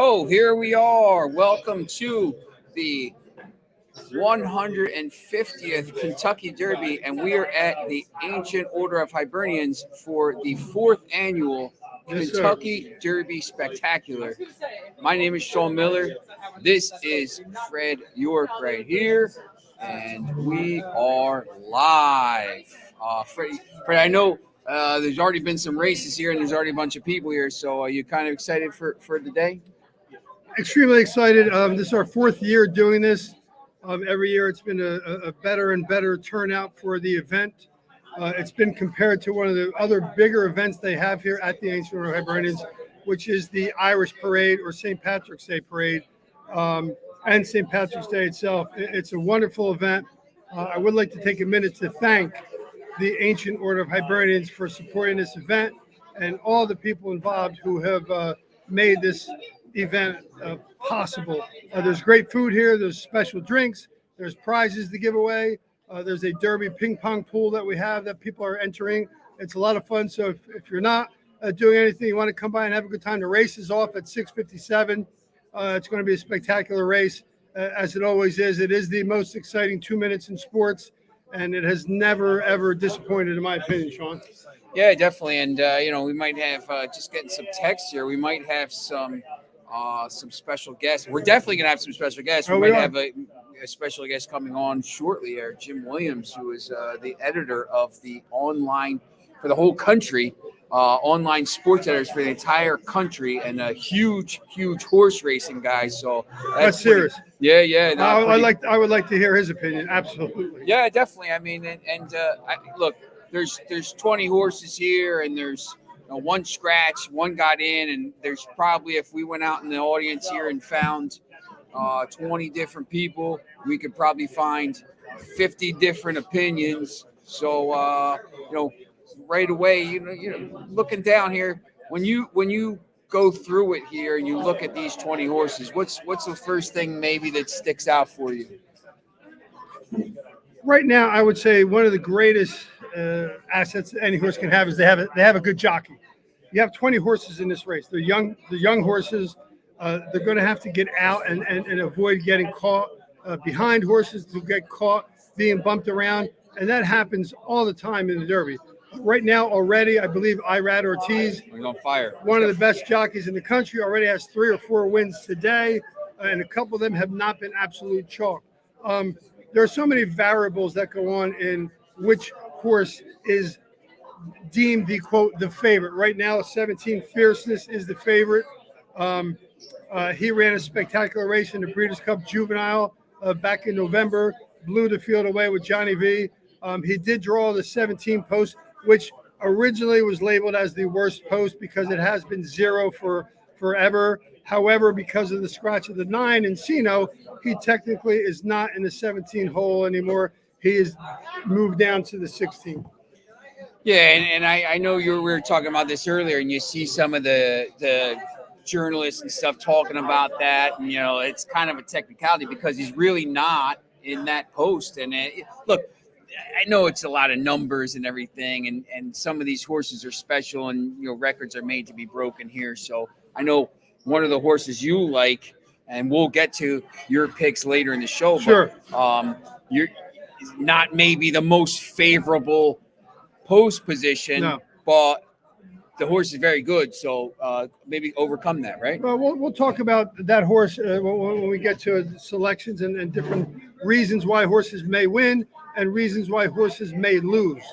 So here we are. Welcome to the 150th Kentucky Derby, and we are at the Ancient Order of Hibernians for the fourth annual Kentucky Derby Spectacular. My name is Sean Miller. This is Fred York right here, and we are live. Fred, I know there's already been some races here, and there's already a bunch of people here. So are you kind of excited for the day? Extremely excited. This is our fourth year doing this. Every year it's been a better and better turnout for the event. It's been compared to one of the other bigger events they have here at the Ancient Order of Hibernians, which is the Irish Parade or St. Patrick's Day Parade, and St. Patrick's Day itself. It's a wonderful event. I would like to take a minute to thank the Ancient Order of Hibernians for supporting this event and all the people involved who have made this event possible. There's great food here. There's special drinks. There's prizes to give away. There's a derby ping pong pool that we have that people are entering. It's a lot of fun. So if you're not doing anything, you want to come by and have a good time. The race is off at 6:57. It's going to be a spectacular race, as it always is. It is the most exciting 2 minutes in sports, and it has never, ever disappointed, in my opinion, Sean. Yeah, definitely. And, we might have just getting some text here. We might have some special guests. We're definitely going to have some special guests. We might have a special guest coming on shortly here, Jim Williams, who is the editor of the online for the whole country, online sports editors for the entire country, and a huge horse racing guy. So that's serious. Yeah. I would like to hear his opinion. Absolutely. Yeah, definitely. I mean, look, there's 20 horses here, and there's one scratch, one got in, and there's probably, if we went out in the audience here and found 20 different people, we could probably find 50 different opinions. So right away, looking down here, when you go through it here and you look at these 20 horses, what's the first thing maybe that sticks out for you? Right now, I would say one of the greatest assets any horse can have is they have a good jockey. You have 20 horses in this race. The young horses, they're going to have to get out and avoid getting caught behind horses to get caught being bumped around, and that happens all the time in the Derby. Right now, already, I believe Irad Ortiz, on fire, one of the best jockeys in the country, already has 3 or 4 wins today, and a couple of them have not been absolute chalk. There are so many variables that go on in which horse is deemed the, quote, the favorite. Right now, 17 Fierceness is the favorite. He ran a spectacular race in the Breeders' Cup Juvenile back in November, blew the field away with Johnny V. He did draw the 17 post, which originally was labeled as the worst post because it has been 0 for forever. However, because of the scratch of the 9 in Sino, he technically is not in the 17 hole anymore. He is moved down to the 16. Yeah, and I know we were talking about this earlier, and you see some of the journalists and stuff talking about that, and it's kind of a technicality because he's really not in that post. And look, I know it's a lot of numbers and everything, and some of these horses are special, and records are made to be broken here. So I know one of the horses you like, and we'll get to your picks later in the show. Sure. But you're not maybe the most favorable post position, no. But the horse is very good. So maybe overcome that, right? Well, we'll talk about that horse when we get to selections and different reasons why horses may win and reasons why horses may lose.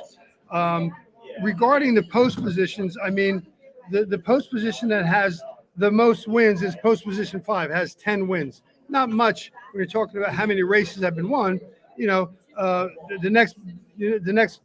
Regarding the post positions, I mean, the post position that has the most wins is post position 5, has 10 wins. Not much when you're talking about how many races have been won. The next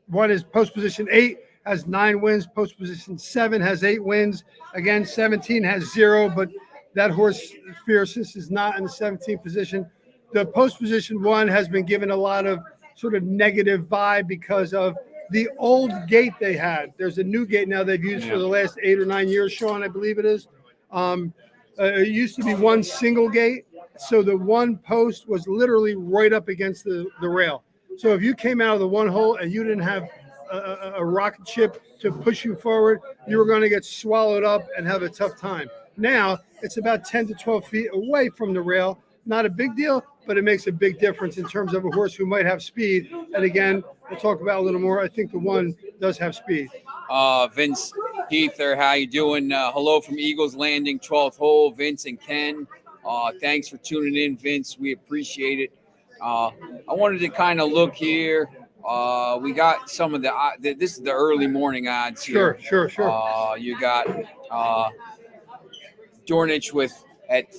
one is post position 8, has 9 wins. Post position 7 has 8 wins. Again, 17 has 0, but that horse Fierceness is not in the 17th position. The post position 1 has been given a lot of sort of negative vibe because of the old gate they had. There's a new gate now they've used for the last 8 or 9 years, Sean, I believe it is. It used to be one single gate, so the one post was literally right up against the rail. So if you came out of the one hole and you didn't have a rocket ship to push you forward, you were going to get swallowed up and have a tough time. Now it's about 10 to 12 feet away from the rail. Not a big deal, but it makes a big difference in terms of a horse who might have speed. And again, we'll talk about a little more. I think the one does have speed. Vince Heather, how you doing? Hello from Eagles Landing, 12th hole, Vince and Ken. Thanks for tuning in, Vince. We appreciate it. I wanted to kind of look here. We got some of this is the early morning odds here. Sure. You got Dornich at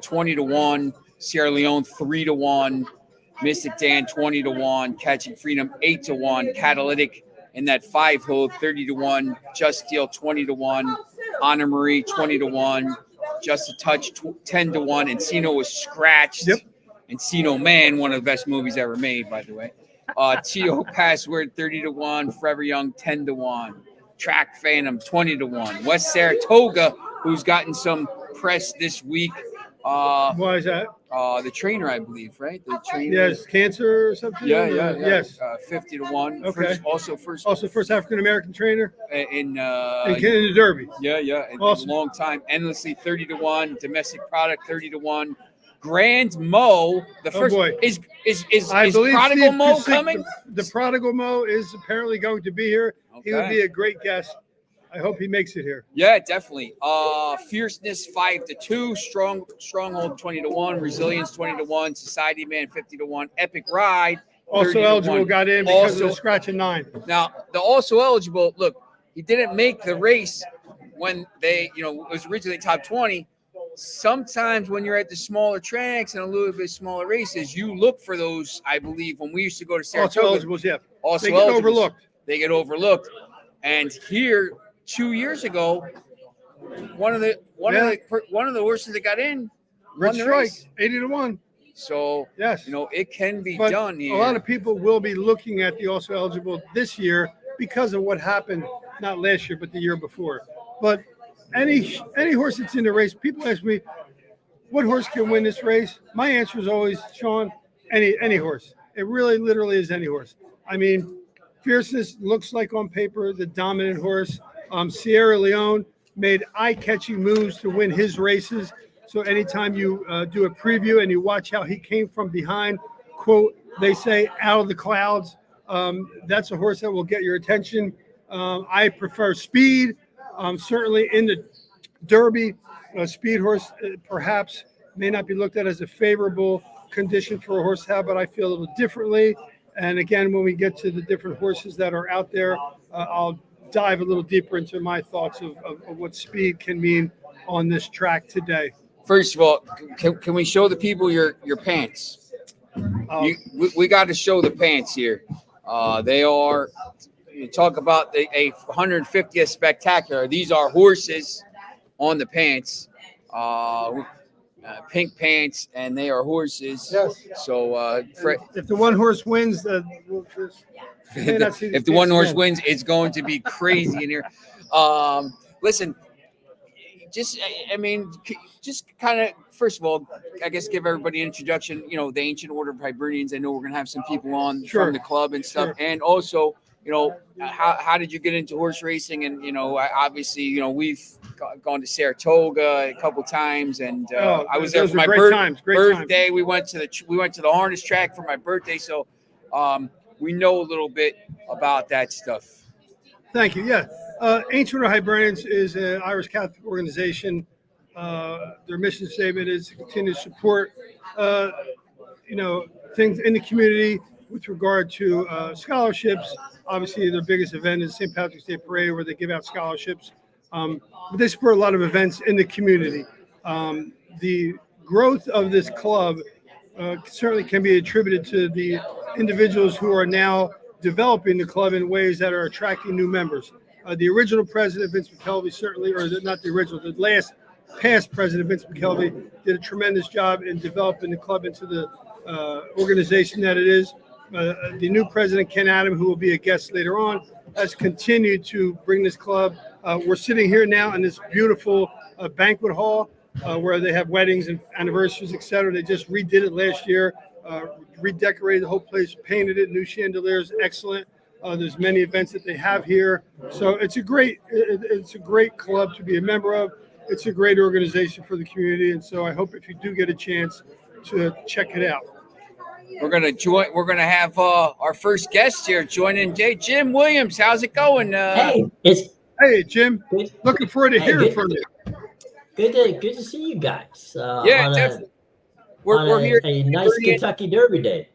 20 to 1, Sierra Leone 3 to 1, Mystic Dan 20 to 1, Catching Freedom 8 to 1, Catalytic in that 5 hole 30 to 1, Just Steel 20 to 1, Anna Marie 20 to 1, Just a Touch 10 to 1, Encino was scratched. Yep. Encino Man, one of the best movies ever made, by the way. T.O. Password 30 to 1, Forever Young 10 to 1, Track Phantom 20 to 1, West Saratoga, who's gotten some press this week. Why is that? The trainer, I believe, right? The trainer. Yes, cancer or something. Yeah. Yes. 50 to 1. Okay. First African American trainer in the Derby. Yeah. Awesome. In a long time. Endlessly 30 to 1. Domestic Product 30 to 1. Grand Mo, the first is Prodigal Mo coming? The Prodigal Mo is apparently going to be here. Okay. He would be a great guest. I hope he makes it here. Yeah, definitely. Fierceness 5 to 2, Stronghold 20 to 1, Resilience 20 to 1, Society Man 50 to 1, Epic Ride. Also eligible got in because of the scratch and 9. Now the also eligible. Look, he didn't make the race when they, it was originally top 20. Sometimes when you're at the smaller tracks and a little bit smaller races, you look for those. I believe when we used to go to Saratoga, also eligibles, yeah. They get overlooked. And here 2 years ago, one of the horses that got in won the race. 80 to 1. So yes, it can be done here. A lot of people will be looking at the also eligible this year because of what happened, not last year, but the year before. But any horse that's in the race, people ask me, what horse can win this race? My answer is always, Sean, any horse. It really literally is any horse. I mean, Fierceness looks like on paper the dominant horse. Sierra Leone made eye-catching moves to win his races. So anytime you do a preview and you watch how he came from behind, quote, they say out of the clouds, that's a horse that will get your attention. I prefer speed. Certainly in the Derby, a speed horse perhaps may not be looked at as a favorable condition for a horse to have, but I feel a little differently. And again, when we get to the different horses that are out there, I'll dive a little deeper into my thoughts of what speed can mean on this track today. First of all, can we show the people your pants? We got to show the pants here. They are, you talk about a 150th spectacular. These are horses on the pants, pink pants, and they are horses. Yes. So if the one horse wins, if the one horse wins, it's going to be crazy in here. Listen, just kind of, first of all, I guess give everybody an introduction. The Ancient Order of Hibernians. I know we're going to have some people on from the club and stuff. Sure. And also, how did you get into horse racing? And, obviously, we've gone to Saratoga a couple times, and I was there for my birthday. Times. We went to the harness track for my birthday. So we know a little bit about that stuff. Thank you. Yeah. Ancient Order of Hibernians is an Irish Catholic organization. Their mission statement is to continue to support, things in the community with regard to scholarships. Obviously, their biggest event is St. Patrick's Day Parade, where they give out scholarships. But they support a lot of events in the community. The growth of this club certainly can be attributed to the individuals who are now developing the club in ways that are attracting new members. The original president, Vince McKelvey, certainly, or not the original, the last past president, Vince McKelvey, did a tremendous job in developing the club into the organization that it is. The new president, Ken Adam, who will be a guest later on, has continued to bring this club. We're sitting here now in this beautiful banquet hall where they have weddings and anniversaries, et cetera. They just redid it last year, redecorated the whole place, painted it, new chandeliers, excellent. There's many events that they have here, so it's a great club to be a member of. It's a great organization for the community, and so I hope if you do get a chance to check it out. We're gonna have our first guest here joining Jim Williams. How's it going? Hey, Jim. Good. Looking forward to hearing from you. Good to see you guys. Yeah, definitely. We're here. A nice Kentucky Derby day.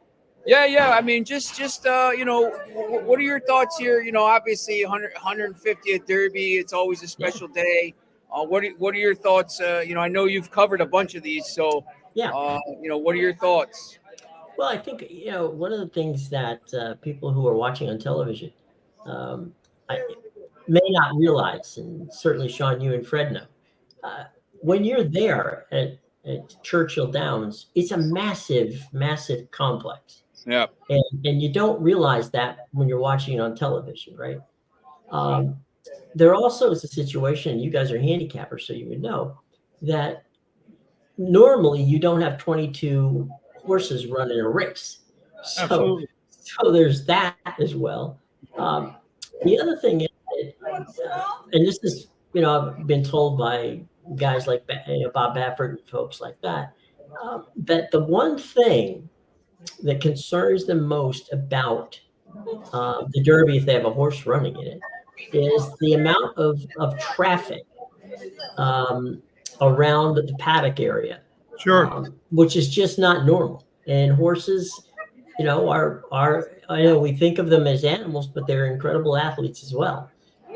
Yeah. I mean, just what are your thoughts here? Obviously 150th Derby. It's always a special day. What are your thoughts? I know you've covered a bunch of these, so yeah. What are your thoughts? Well, I think one of the things that people who are watching on television may not realize, and certainly Sean, you and Fred know, when you're there at Churchill Downs, it's a massive, massive complex. Yeah. And you don't realize that when you're watching it on television, right? There also is a situation, you guys are handicappers, so you would know, that normally you don't have 22 horses running a race. So there's that as well. The other thing is, and this is, I've been told by guys like Bob Baffert and folks like that, that the one thing that concerns them most about the Derby, if they have a horse running in it, is the amount of traffic around the paddock area. Sure. Which is just not normal. And horses, are I know we think of them as animals, but they're incredible athletes as well.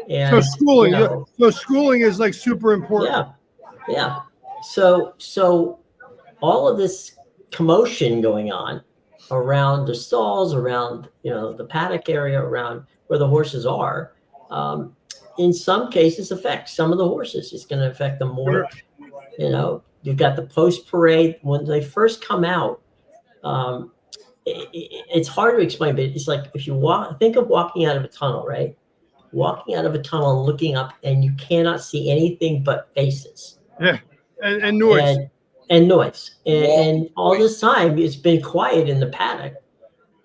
And so schooling is like super important. Yeah. So all of this commotion going on around the stalls, around the paddock area, around where the horses are, in some cases affects some of the horses. It's going to affect them more. You've got the post parade when they first come out. It's hard to explain, but it's like if you think of walking out of a tunnel, right? Walking out of a tunnel and looking up, and you cannot see anything but faces. Yeah, and noise. And noise. And all this time, it's been quiet in the paddock.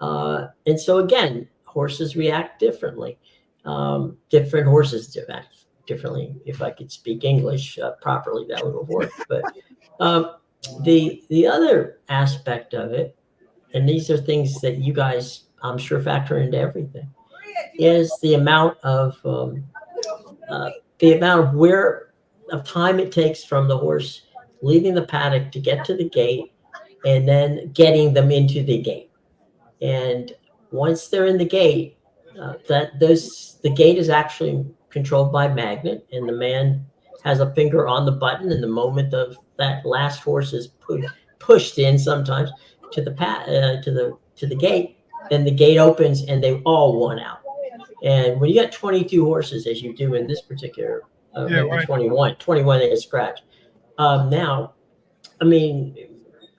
And so, again, horses react differently. Different horses react differently. If I could speak English properly, that would work. But the other aspect of it, and these are things that you guys, I'm sure, factor into everything, is the amount of time it takes from the horse leaving the paddock to get to the gate, and then getting them into the gate. And once they're in the gate, the gate is actually controlled by a magnet, and the man has a finger on the button. And the moment of that last horse is pushed in, sometimes to the gate, then the gate opens and they all won out. And when you got 22 horses, as you do in this particular, 21 they get scratched. Now, I mean,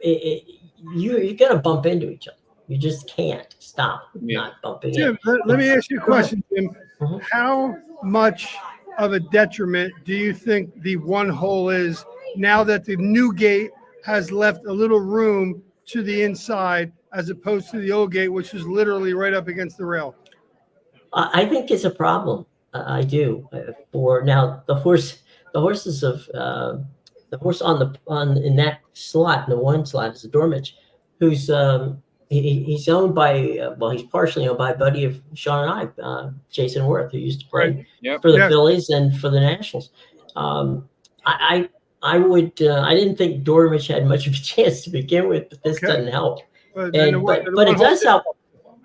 you're going to bump into each other. You just can't stop not bumping Jim, in. let me ask you a question, Jim. Mm-hmm. How much of a detriment do you think the one hole is now that the new gate has left a little room to the inside as opposed to the old gate, which is literally right up against the rail? I think it's a problem. I do. For now, the horses of the horse in that slot, in the one slot, is a Dormich, who's he's owned by he's partially owned by a buddy of Sean and I, Jason Worth, who used to play for the Phillies and for the Nationals. I didn't think Dormich had much of a chance to begin with, but this doesn't help. But it does help.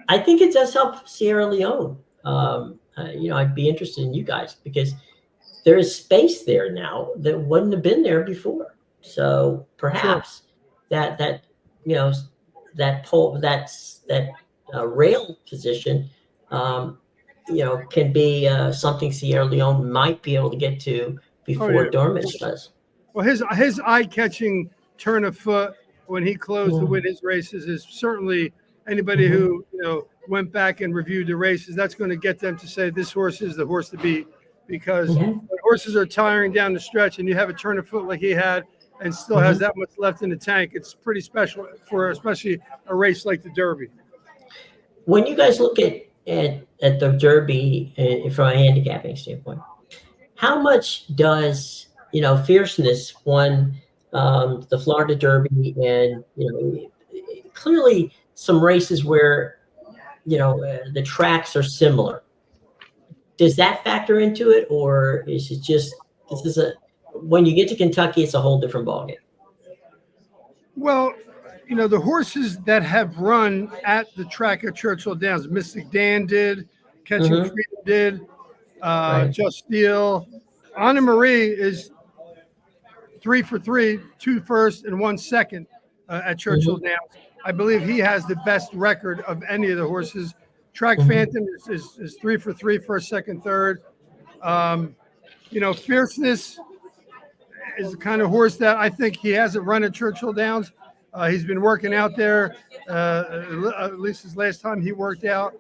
I think it does help Sierra Leone. I'd be interested in you guys because there is space there now that wouldn't have been there before. So perhaps that rail position, can be something Sierra Leone might be able to get to before Dormich does. Well, his eye-catching turn of foot when he closed to win his races is certainly anybody who went back and reviewed the races. That's going to get them to say this horse is the horse to beat, because when horses are tiring down the stretch and you have a turn of foot like he had and still has that much left in the tank, it's pretty special for especially a race like the Derby. When you guys look at at the Derby from a handicapping standpoint. How much does fierceness won the Florida Derby, and clearly some races where the tracks are similar. Does that factor into it, or is it just when you get to Kentucky, it's a whole different ballgame? Well, the horses that have run at the track at Churchill Downs, Mystic Dan did, Catching Mhm. Freedom did, Right. Just Steel. Anna Marie is 3 for 3, 2 first and 1 second at Churchill Mhm. Downs. I believe he has the best record of any of the horses. Track Mhm. Phantom is 3 for 3, first, second, third. Fierceness is the kind of horse that I think he hasn't run at Churchill Downs. He's been working out there, at least his last time he worked out.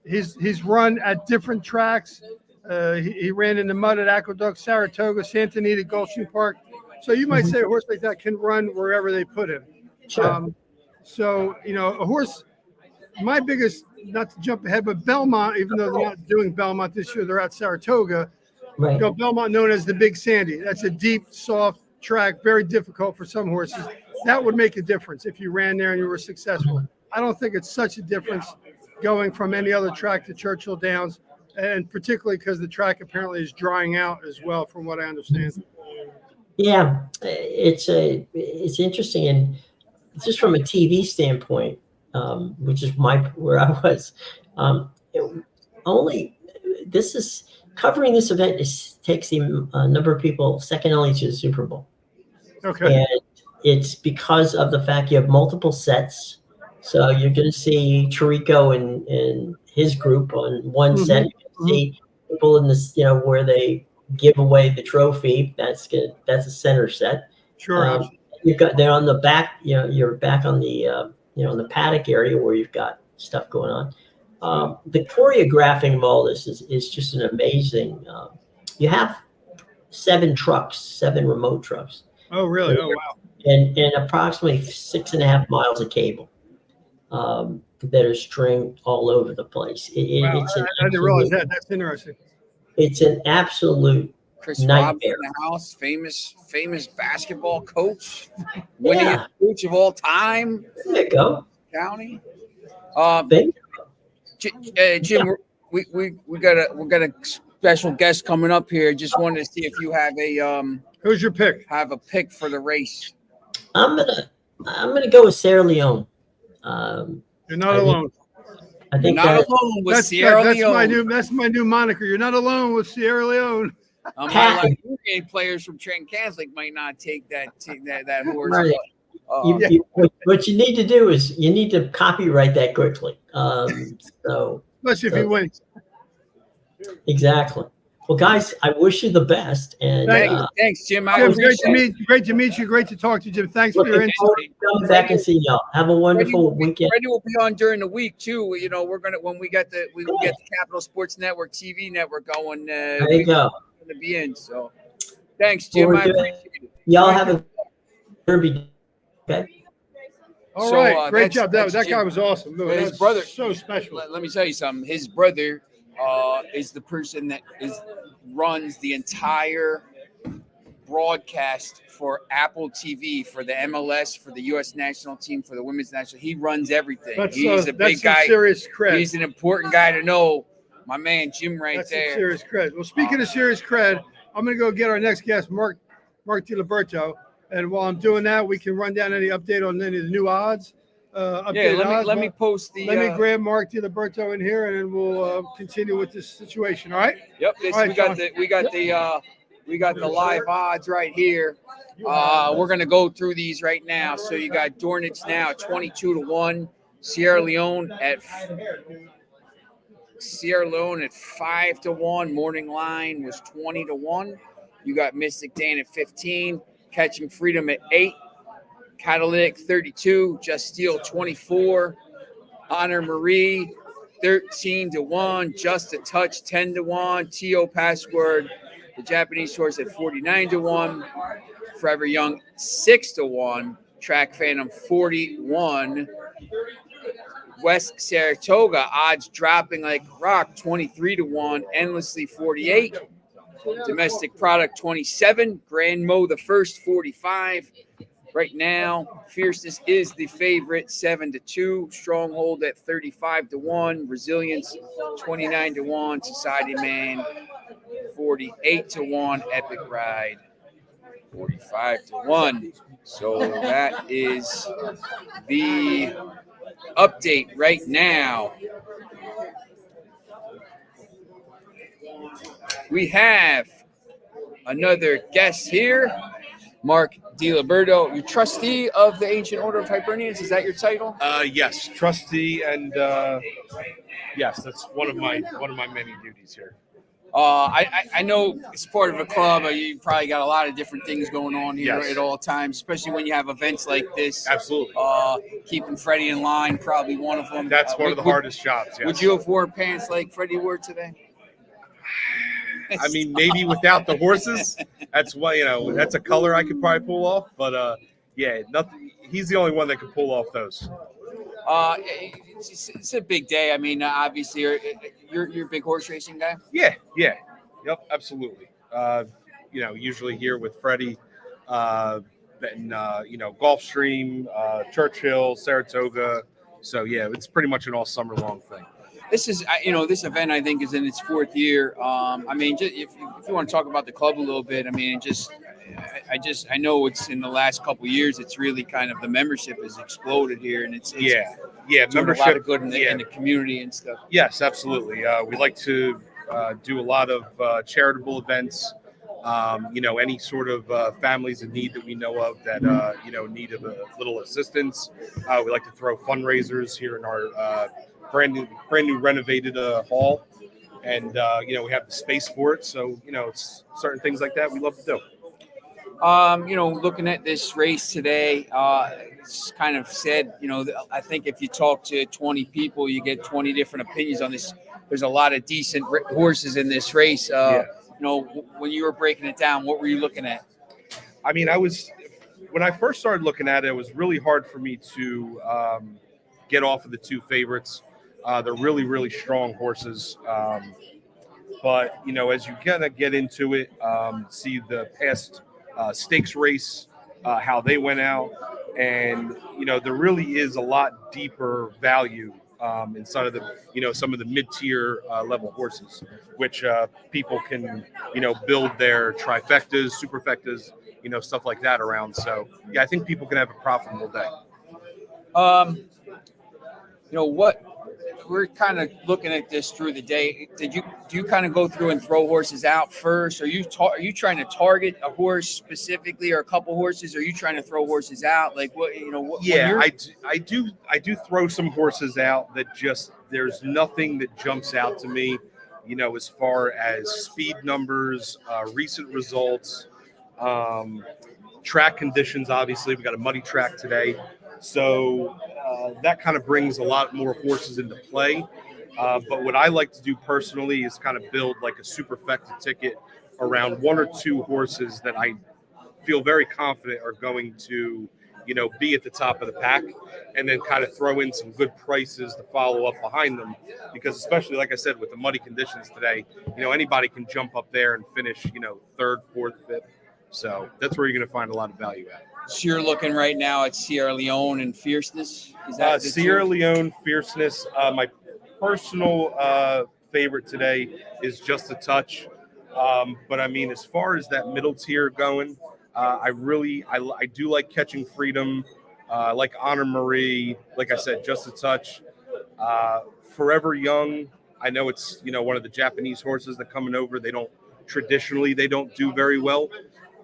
He's run at different tracks. He ran in the mud at Aqueduct, Saratoga, Santa Anita, Gulfstream Park. So you might Mhm. say a horse like that can run wherever they put him. Sure. A horse, my biggest, not to jump ahead, but Belmont, even though they're not doing Belmont this year, they're at Saratoga. Right. Belmont known as the Big Sandy. That's a deep, soft track, very difficult for some horses. That would make a difference if you ran there and you were successful. I don't think it's such a difference going from any other track to Churchill Downs, and particularly because the track apparently is drying out as well, from what I understand. Yeah, it's interesting, and just from a TV standpoint, which is where I was. Only this is covering this event takes a number of people second only to the Super Bowl, Okay. and it's because of the fact you have multiple sets. So you're going to see Chirico and his group on one set. You're going to see people in this, where they give away the trophy. That's good. That's a center set. Sure. You've got they're on the back. You're back on the in the paddock area where you've got stuff going on. The choreographing of all this is just an amazing. You have 7 remote trucks. Oh, really? Oh, wow. And approximately 6.5 miles of cable that are stringed all over the place. Wow. It's an I didn't realize that. That's interesting. It's an absolute Chris nightmare. Rob's in the house, famous basketball coach, winningest coach of all time. There you go. County. Yeah. Jim, we got a special guest coming up here. Just wanted to see if you have Who's your pick? Have a pick for the race. I'm gonna go with Sierra Leone. You're not alone. I think You're not alone with Sierra Leone. That's my new moniker. You're not alone with Sierra Leone. My Liberian players from Trenton Catholic might not take that horse. Right. What you need to do is you need to copyright that quickly. Especially if he wins. Exactly. Well, guys, I wish you the best. And thanks, Jim. Jim, great to meet you. Great to talk to you, Jim. Thanks for your insight. Come back and see y'all. Have a wonderful weekend. Freddie will be on during the week too. We're gonna when we get the Capital Sports Network TV network going. There you go. Going to be in. So, thanks, Jim. I appreciate it. Y'all have a derby. Okay. All right. Great job. That guy was awesome. His brother, so special. Let me tell you something. His brother is the person that runs the entire broadcast for Apple TV, for the MLS, for the U.S. national team, for the women's national. He runs everything. He's a big guy. Serious cred. He's an important guy to know. My man Jim, that's there. Some serious cred. Well, speaking of serious cred, I'm going to go get our next guest, Mark DiLiberto. And while I'm doing that, we can run down any update on any of the new odds. Let me post the. Let me grab Mark DiLiberto in here, and then we'll continue with this situation. All right. Yep. We got the live odds right here. We're gonna go through these right now. So you got Dornitz now 22-1, Sierra Leone at 5-1. Morning Line was 20-1. You got Mystic Dan at 15, Catching Freedom at 8, Catalytic 32, Just Steel 24, Honor Marie 13-1, Just a Touch 10-1, T.O. Password, the Japanese horse at 49-1, Forever Young 6-1, Track Phantom 41, West Saratoga, odds dropping like rock, 23-1, Endlessly 48. Domestic Product 27, Grand Mo the first 45. Right now, Fierceness is the favorite, 7-2. Stronghold at 35-1. Resilience 29-1. Society Man 48-1. Epic Ride 45-1. So that is the update right now. We have another guest here, Mark DiLiberto. You're trustee of the Ancient Order of Hibernians. Is that your title? Yes, trustee, and yes, that's one of my many duties here. I know it's part of a club. You probably got a lot of different things going on here Yes. at all times, especially when you have events like this. Absolutely. Keeping Freddie in line, probably one of them. That's one of the hardest jobs. Yes. Would you have worn pants like Freddie wore today? I mean, maybe without the horses. That's what that's a color I could probably pull off. But yeah, nothing. He's the only one that could pull off those. It's a big day. I mean, obviously, you're a big horse racing guy. Yeah. Yep, absolutely. Usually here with Freddie, then Gulfstream, Churchill, Saratoga. So yeah, it's pretty much an all summer long thing. This is, this event I think is in its fourth year. I mean, just, if you want to talk about the club a little bit, I mean, I know it's in the last couple of years, it's really kind of the membership has exploded here, and it's doing a membership, lot of good in the community and stuff. Yes, absolutely. We like to do a lot of charitable events. Any sort of families in need that we know of that need of a little assistance. We like to throw fundraisers here in our brand new renovated hall, and we have the space for it. So it's certain things like that we love to do. Looking at this race today, it's kind of said, I think if you talk to 20 people, you get 20 different opinions on this. There's a lot of decent horses in this race. When you were breaking it down, what were you looking at? I mean, when I first started looking at it, it was really hard for me to get off of the two favorites. They're really, really strong horses. But, as you kind of get into it, see the past stakes race, how they went out. And, there really is a lot deeper value inside of the, some of the mid-tier level horses, which people can, build their trifectas, superfectas, stuff like that around. So, yeah, I think people can have a profitable day. What we're kind of looking at this through the day. Do you kind of go through and throw horses out first? Are you trying to target a horse specifically or a couple horses? Or are you trying to throw horses out? Like what? Yeah, I do throw some horses out that just there's nothing that jumps out to me. As far as speed numbers, recent results, track conditions. Obviously, we got a muddy track today. So that kind of brings a lot more horses into play. But what I like to do personally is kind of build like a superfecta ticket around one or two horses that I feel very confident are going to, be at the top of the pack, and then kind of throw in some good prices to follow up behind them. Because especially, like I said, with the muddy conditions today, anybody can jump up there and finish, third, fourth, fifth. So that's where you're going to find a lot of value at. So you're looking right now at Sierra Leone and Fierceness? Is that Sierra Leone, Fierceness. My personal favorite today is Just a Touch. But I mean, as far as that middle tier going, I do like Catching Freedom, like Honor Marie, like I said, Just a Touch. Forever Young, I know it's, one of the Japanese horses that coming over. They don't do very well.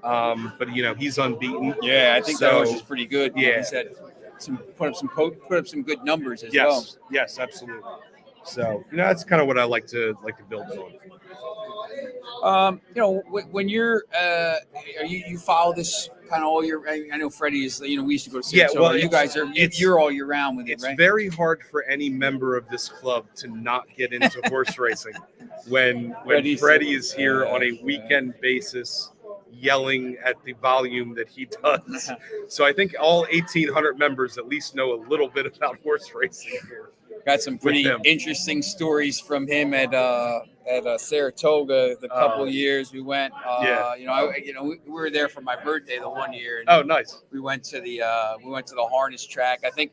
But he's unbeaten. Yeah, I think that horse is pretty good. Yeah, he's had put up some good numbers as well. Yes, absolutely. So that's kind of what I like to build on. When you're you follow this kind of all year. I know Freddie is. We used to go to Saratoga. Well, you guys you're all year round with it, it's right? It's very hard for any member of this club to not get into horse racing when Freddie is here on a weekend basis, yelling at the volume that he does. So I think all 1,800 members at least know a little bit about horse racing here. got some pretty interesting stories from him at Saratoga the couple of years we went. We were there for my birthday the one year. Oh, nice. We went to the harness track. I think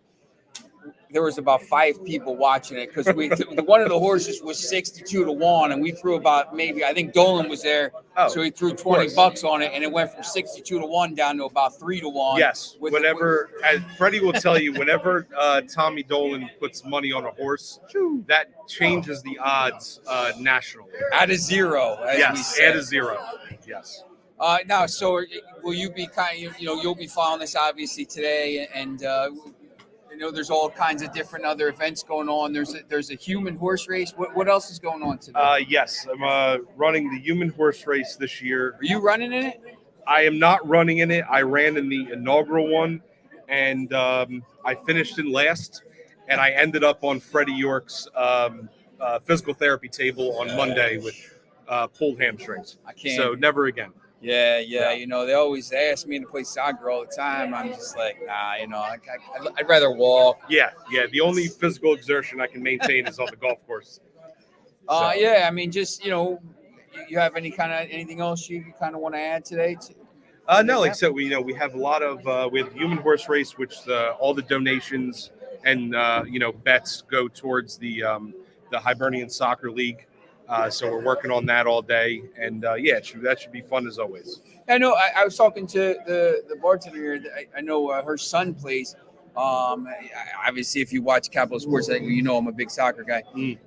there was about 5 people watching it because one of the horses was 62-1, and we threw about I think Dolan was there, so he threw $20 on it, and it went from 62-1 down to about 3-1. Yes, as Freddie will tell you, whenever Tommy Dolan puts money on a horse, that changes the odds nationally. At a zero, yes, at a zero. Yes. Now, so will you be you'll be following this obviously today, and there's all kinds of different other events going on. There's a human horse race. What else is going on today? Yes, I'm running the human horse race this year. Are you running in it? I am not running in it. I ran in the inaugural one, and I finished in last, and I ended up on Freddie York's physical therapy table on Monday with pulled hamstrings. I can't. So never again. Yeah. They always ask me to play soccer all the time. I'm just like, nah. I'd rather walk. Yeah. The only physical exertion I can maintain is on the golf course. Yeah. I mean, just you have anything else you kind of want to add today? No, like so we have a lot of we have human horse race, which all the donations and bets go towards the Hibernian Soccer League. So we're working on that all day, and that should be fun as always. I know. I was talking to the bartender here. I know her son plays. Obviously, if you watch Capital Sports, I'm a big soccer guy.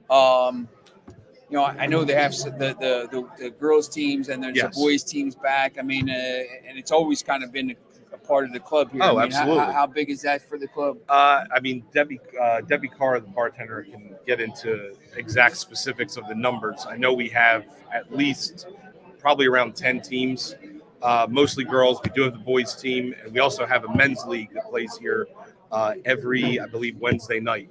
I know they have the girls teams and there's the boys teams back. I mean, and it's always kind of been a part of the club here. Oh, absolutely. How big is that for the club? I mean, Debbie Carr, the bartender, can get into exact specifics of the numbers. I know we have at least probably around 10 teams, mostly girls. We do have the boys team, and we also have a men's league that plays here every, I believe, Wednesday night.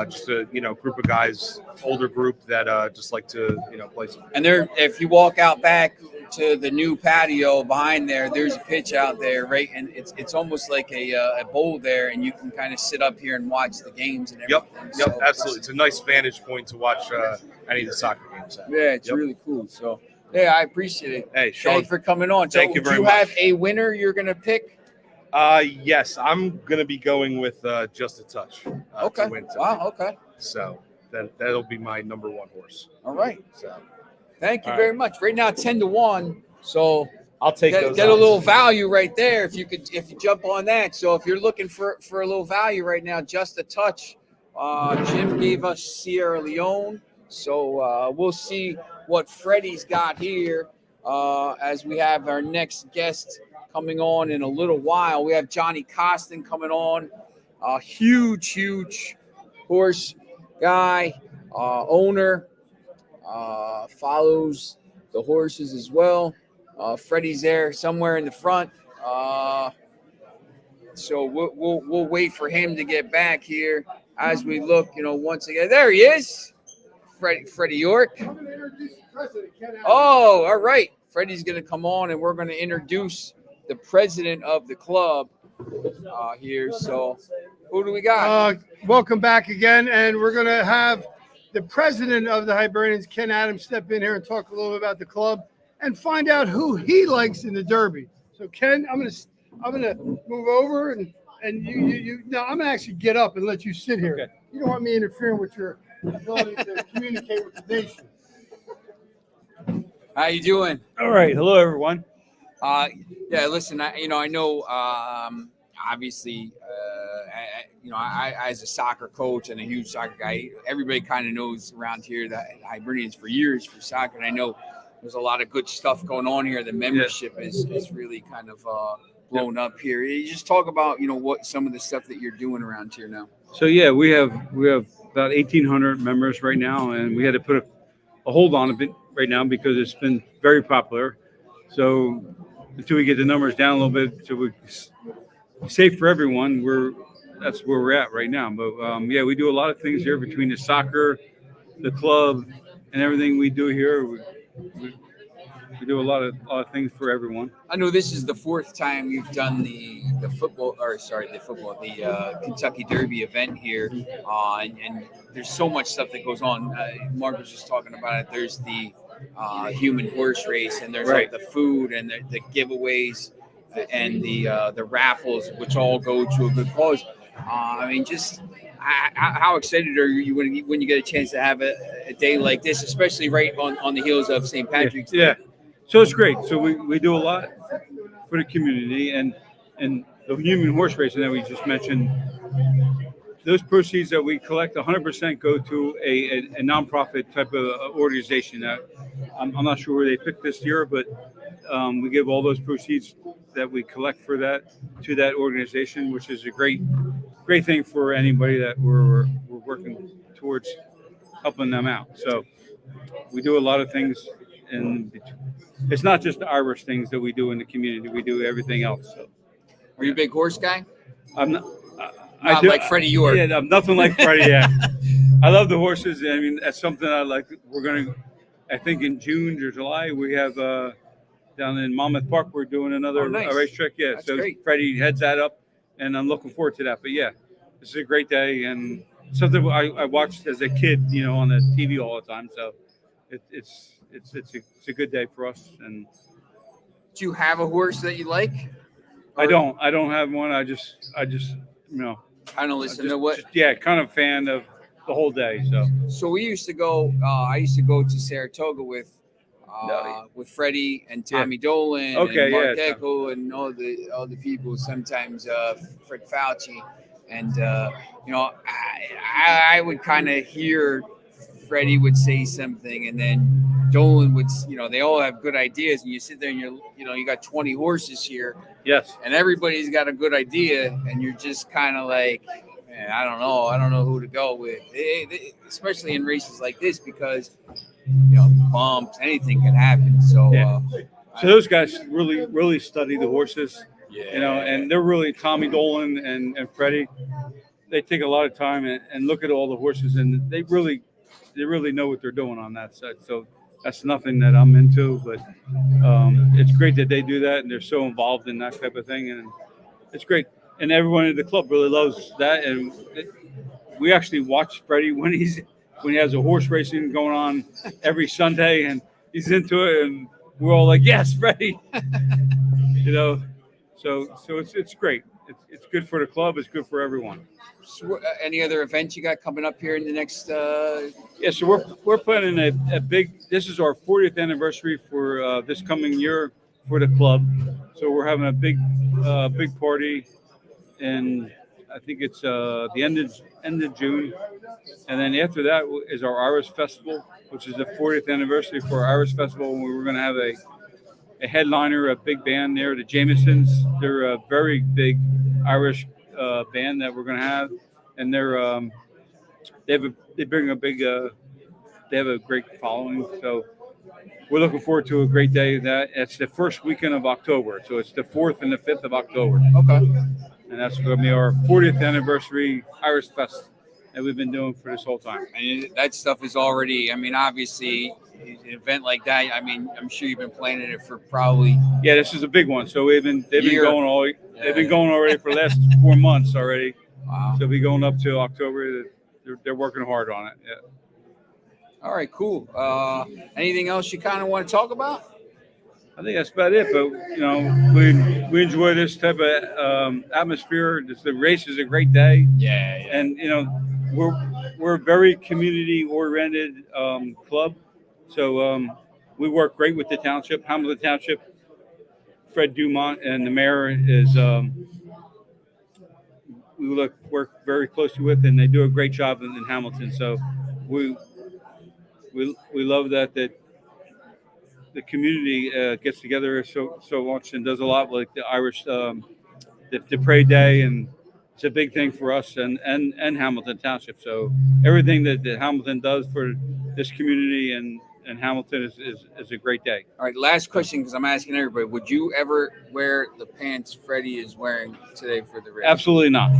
Just a group of guys, older group that just like to play some. And if you walk out back to the new patio behind there's a pitch out there, right? And it's almost like a bowl there, and you can kind of sit up here and watch the games and everything. Yep, so, absolutely. It's a nice vantage point to watch any of the soccer games at. Yeah, it's really cool. So yeah, I appreciate it. Hey, Sean, thanks for coming on. Thank you very much. Do you have a winner you're gonna pick? Yes, I'm gonna be going with Just a Touch. Okay. To win tonight. Wow. Okay. So that'll be my number one horse. All right. So thank you very much. Right now, 10-1. So I'll take get a little value right there if you jump on that. So if you're looking for a little value right now, Just a Touch. Jim gave us Sierra Leone. So we'll see what Freddie's got here as we have our next guest coming on in a little while. We have Johnny Costin coming on, a huge horse guy, owner, follows the horses as well. Freddie's there somewhere in the front. So we'll wait for him to get back here as we look, once again. There he is, Freddie York. Oh, all right. Freddie's going to come on, and we're going to introduce the president of the club here. So who do we got? Welcome back again. And we're going to have the president of the Hibernians, Ken Adams, step in here and talk a little bit about the club and find out who he likes in the Derby. So Ken, I'm gonna move over and you no, I'm gonna actually get up and let you sit here. Okay. You don't want me interfering with your ability to communicate with the nation. How you doing? All right. Hello, everyone. Yeah, listen, I know, obviously, I as a soccer coach and a huge soccer guy, everybody kind of knows around here that Hibernians for years for soccer. And I know there's a lot of good stuff going on here. The membership is really kind of blown up here. You just talk about, what some of the stuff that you're doing around here now. So, yeah, we have about 1,800 members right now, and we had to put a hold on a bit right now because it's been very popular. So until we get the numbers down a little bit, so we're safe for everyone, that's where we're at right now. But we do a lot of things here between the soccer, the club, and everything we do here. We do a lot of things for everyone. I know this is the fourth time you've done the Kentucky Derby event here, and there's so much stuff that goes on. Mark was just talking about it. There's the human horse race, and there's Right. the food and the giveaways and the raffles, which all go to a good cause. I mean, just how excited are you when you get a chance to have a day like this, especially right on the heels of St. Patrick's Day? Yeah. So it's great. So we do a lot for the community, and the human horse racing that we just mentioned. Those proceeds that we collect, 100% go to a nonprofit type of organization. I'm not sure where they picked this year, but we give all those proceeds that we collect for that to that organization, which is a great thing for anybody that we're working towards helping them out. So we do a lot of things, and it's not just the Irish things that we do in the community. We do everything else. So, Are you a big horse guy? I'm not. Not like Freddie York. Yeah, I'm nothing like Freddie. Yeah, I love the horses. I mean, that's something I like. We're gonna, I think in June or July we have down in Monmouth Park. We're doing another nice. racetrack. Yeah, That's so great. Freddie heads that up, and I'm looking forward to that. But yeah, this is a great day and something I watched as a kid, on the TV all the time. So it's a good day for us. And Do you have a horse that you like? I don't have one. I just Kind of listen just, to what. kind of fan of the whole day. So we used to go. I used to go to Saratoga with Freddie and Tommy Dolan and Mark Eckel and all the people. Sometimes Fred Fauci, and I would kind of hear Freddie would say something, and then Dolan would. They all have good ideas, and you sit there and you got 20 horses here. Yes. And everybody's got a good idea, and you're just kind of like, man, I don't know who to go with, especially in races like this because, bumps, anything can happen. So, so those guys really, really study the horses, yeah. And they're really Tommy Dolan and Freddie. They take a lot of time and look at all the horses, and they really know what they're doing on that side. So that's nothing that I'm into, but it's great that they do that and they're so involved in that type of thing, and it's great. And everyone at the club really loves that. And we actually watch Freddie when he has a horse racing going on every Sunday, and he's into it, and we're all like, "Yes, Freddie!" So it's great. It's good for the club. It's good for everyone. So, any other events you got coming up here in the next? Yeah, so we're planning a big. This is our 40th anniversary for this coming year for the club. So we're having a big party, and I think it's the end of June, and then after that is our Irish Festival, which is the 40th anniversary for our Irish Festival. And we're going to have a headliner, a big band there, the Jamesons. They're a very big Irish band that we're going to have, and they bring a big they have a great following. So we're looking forward to a great day of that. It's the first weekend of October, so it's the 4th and the 5th of October. Okay. And that's going to be our 40th anniversary Irish Fest that we've been doing for this whole time. And that stuff is already. I mean, obviously, an event like that. I mean, I'm sure you've been planning it for probably. Yeah, this is a big one. So they've been going already for the last 4 months already. Wow. So we'll be going up to October. They're working hard on it. Yeah. All right, cool. Anything else you kind of want to talk about? I think that's about it. But we enjoy this type of atmosphere. The race is a great day. Yeah. And we're a very community oriented club. So we work great with the township, Hamilton Township. Fred Dumont and the mayor is we work very closely with, and they do a great job in Hamilton. So we love that the community gets together so much and does a lot, like the Irish the parade day, and it's a big thing for us and Hamilton Township. So everything that Hamilton does for this community and Hamilton is a great day. All right, last question, because I'm asking everybody: would you ever wear the pants Freddie is wearing today for the race? Absolutely not.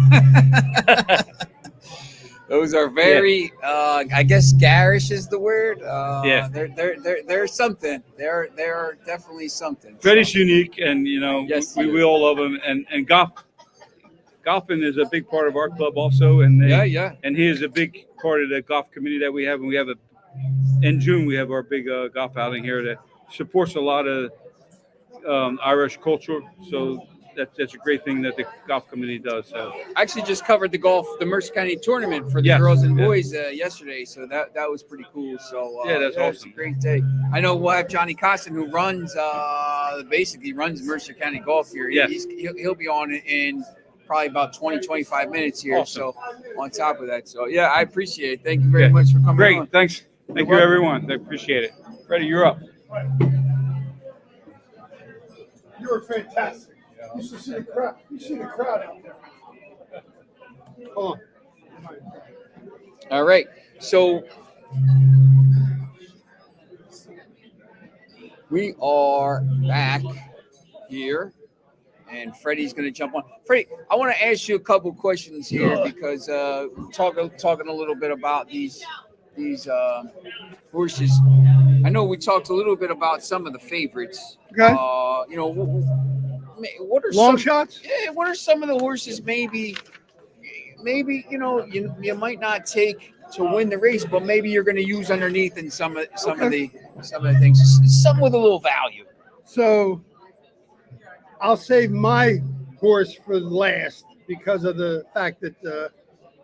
Those are very, I guess, garish is the word. Yeah. They're something. They're definitely something. Freddie's unique, and Yes, we, he we is. all love him. And golfing is a big part of our club also, and Yeah. and he is a big part of the golf committee that we have. And we have in June we have our big golf outing here that supports a lot of Irish culture. So that's a great thing that the golf committee does. So I actually just covered the Mercer County tournament for the Yes, girls and yeah. boys yesterday, so that was pretty cool. So Yeah, that's It's a awesome. great day. I know we'll have Johnny Costin, who basically runs Mercer County Golf here. Yes. He'll be on in probably about 20-25 minutes here. Awesome. So on top of that, so yeah, I appreciate it. Thank you very Yeah. much for coming great. on. Thanks. Thank you, welcome. everyone. I appreciate it. Freddie, you're up. You were fantastic. You should see the crowd. You see the crowd out there. Hold on. All right, so we are back here, and Freddie's going to jump on. Freddie, I want to ask you a couple questions here because talking a little bit about these horses. I know we talked a little bit about some of the favorites. Okay. What are Long some, shots? Yeah, what are some of the horses maybe you might not take to win the race, but maybe you're going to use underneath in some of the things, some with a little value. So I'll save my horse for last because of the fact that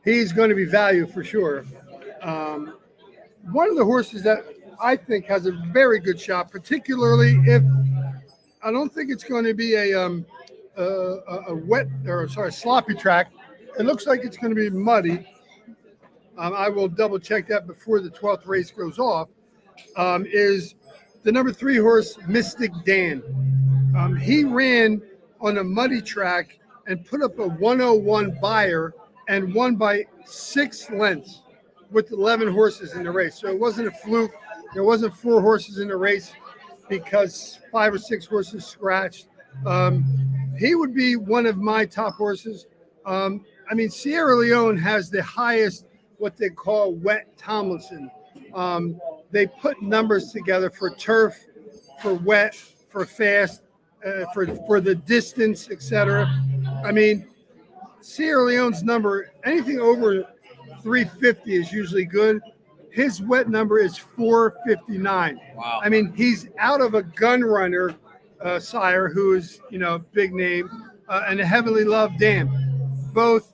he's going to be value for sure. One of the horses that I think has a very good shot, particularly if I don't think it's going to be a sloppy track. It looks like it's going to be muddy. I will double check that before the 12th race goes off. Is the number 3 horse, Mystic Dan. He ran on a muddy track and put up a 101 buyer and won by 6 lengths with 11 horses in the race. So it wasn't a fluke. There wasn't 4 horses in the race because 5 or 6 horses scratched. He would be one of my top horses. Sierra Leone has the highest, what they call wet Tomlinson. They put numbers together for turf, for wet, for fast, for the distance, etc. Sierra Leone's number, anything over 350 is usually good. His wet number is 459. Wow. He's out of a gun runner sire who is, big name, and a heavily loved dam, both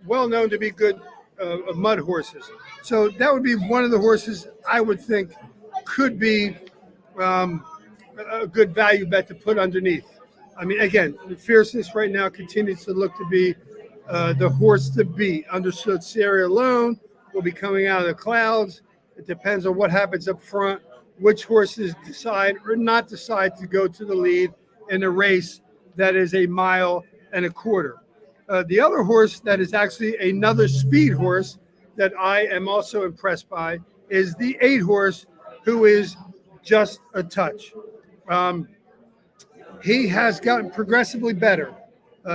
well known to be good mud horses. So that would be one of the horses I would think could be a good value bet to put underneath. Again, the fierceness right now continues to look to be the horse to beat. Understood, Sierra Leone will be coming out of the clouds. It depends on what happens up front, which horses decide or not decide to go to the lead in a race that is 1.25 miles. The other horse that is actually another speed horse that I am also impressed by is the 8 horse, who is Just a Touch. He has gotten progressively better.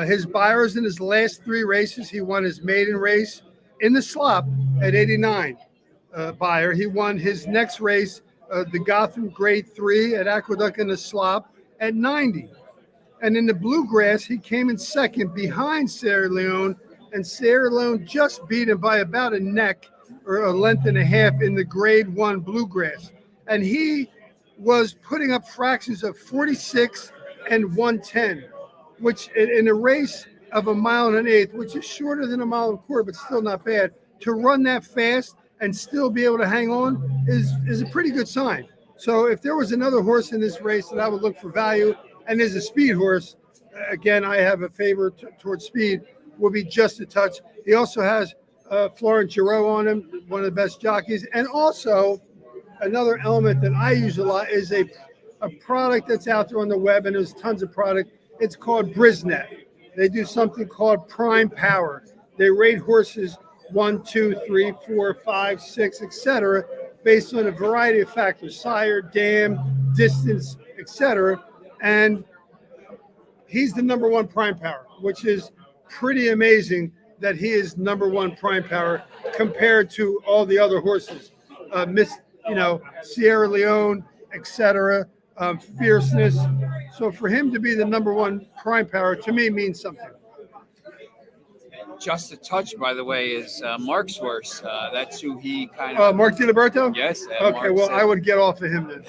His buyers in his last 3 races, he won his maiden race in the slop at 89 buyer. He won his next race, the Gotham Grade 3 at Aqueduct in the slop at 90. And in the bluegrass, he came in second behind Sierra Leone, and Sierra Leone just beat him by about a neck or a length and a half in the Grade 1 bluegrass. And he was putting up fractions of 46 and 110, which in a race of 1.125 miles, which is shorter than 1.25 miles, but still not bad, to run that fast and still be able to hang on is a pretty good sign. So if there was another horse in this race that I would look for value, and is a speed horse, again, I have a favor towards speed, will be Just a Touch. He also has Florent Giroux on him, one of the best jockeys. And also, another element that I use a lot is a product that's out there on the web, and there's tons of product. It's called Brisnet. They do something called Prime Power. They rate horses 1, 2, 3, 4, 5, 6, etc., based on a variety of factors: sire, dam, distance, etc. And he's the number 1 Prime Power, which is pretty amazing that he is number one prime power compared to all the other horses. Miss, Sierra Leone, etc. Fierceness. So for him to be the number one prime power to me means something. Just a touch, by the way, is Mark's horse. That's who he kind of. Mark DiLiberto? Yes. Okay, Mark well, said. I would get off of him then.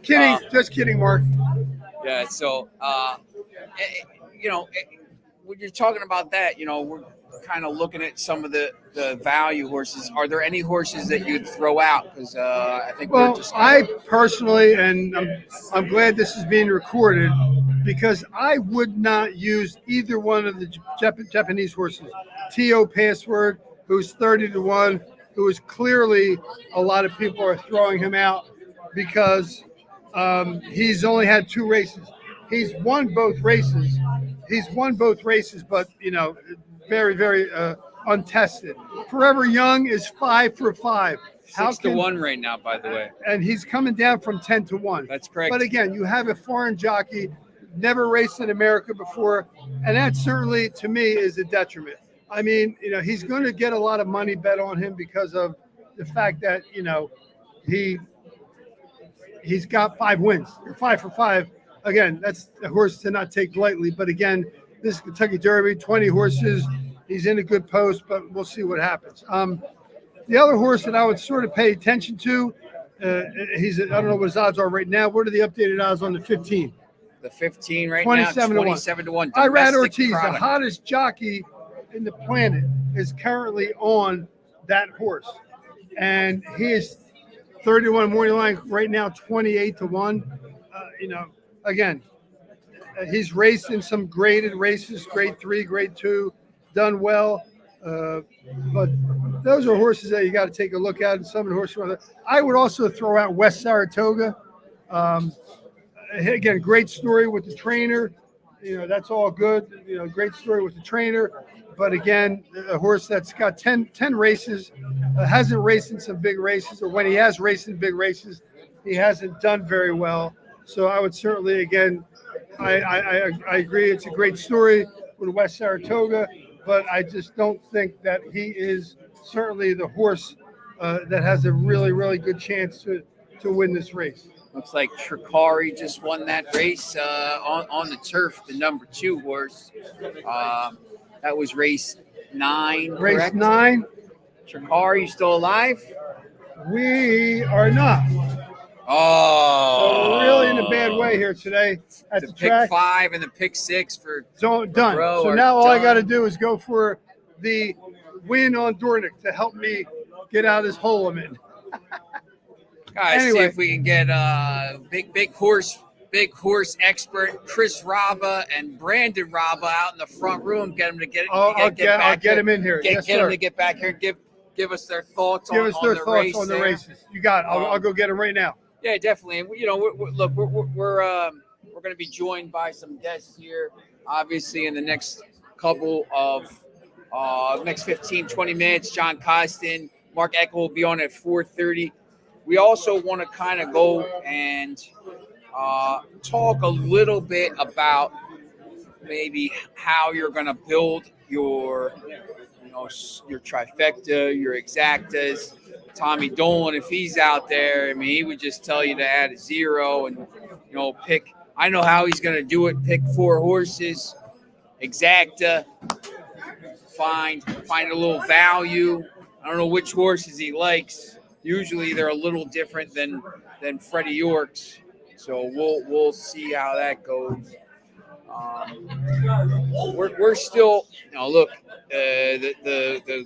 Kidding, just kidding, Mark. Yeah. So, when you're talking about that, we're kind of looking at some of the value horses. Are there any horses that you'd throw out? Because I think we're Well, just. I personally, and I'm glad this is being recorded, because I would not use either one of the Japanese horses. T.O. Password, who's 30-1, who is clearly a lot of people are throwing him out because he's only had 2 races. He's won both races. But very, very untested. Forever Young is 5 for 5. 6-1 right now, by the way. And he's coming down from 10-1. That's correct. But again, you have a foreign jockey, never raced in America before, and that certainly, to me, is a detriment. I mean, he's going to get a lot of money bet on him because of the fact that he's got 5 wins. You're 5 for 5. Again, that's a horse to not take lightly. But again, this is Kentucky Derby, 20 horses. He's in a good post, but we'll see what happens. The other horse that I would sort of pay attention to, I don't know what his odds are right now. What are the updated odds on the 15? The 15 right 27 now, to 27-1. Irad Ortiz, product. the hottest jockey in the planet, is currently on that horse. And he is 31 morning line right now, 28-1. Again, he's raced in some graded races, grade 3, grade 2, done well. But those are horses that you got to take a look at. And some of the horses, I would also throw out West Saratoga. Again, great story with the trainer. That's all good. Great story with the trainer. But again, a horse that's got 10 races, hasn't raced in some big races, or when he has raced in big races, he hasn't done very well. So I would certainly, again, I agree. It's a great story with West Saratoga, but I just don't think that he is certainly the horse that has a really, really good chance to win this race. Looks like Tricari just won that race on the turf, the number 2 horse. That was race 9. Race correct? 9. Tricari still alive? We are not. Oh. So we're really in a bad way here today at the track. Pick 5 and the pick 6 for done. Bro So are now all I done. got to do is go for the win on Dornick to help me get out of this hole I'm in. Guys, see Anyway. if we can get big horse expert Chris Raba and Brandon Raba out in the front room. Get them to get. I'll get him in here. Get Yes, them sir. to get back here and give us their thoughts Give on, us their on the thoughts race on the there. races. You got it. I'll go get him right now. Yeah, definitely. And look, we're going to be joined by some guests here, obviously in the next couple of next 15, 20 minutes. John Costin, Mark Eckel will be on at 4:30. We also want to kind of go and talk a little bit about maybe how you're going to build your trifecta, your exactas. Tommy Dolan, if he's out there, I mean, he would just tell you to add a 0 and pick. I know how he's going to do it. Pick 4 horses, exacta, find a little value. I don't know which horses he likes. Usually they're a little different than Freddie York's. So we'll see how that goes. We're still, look, the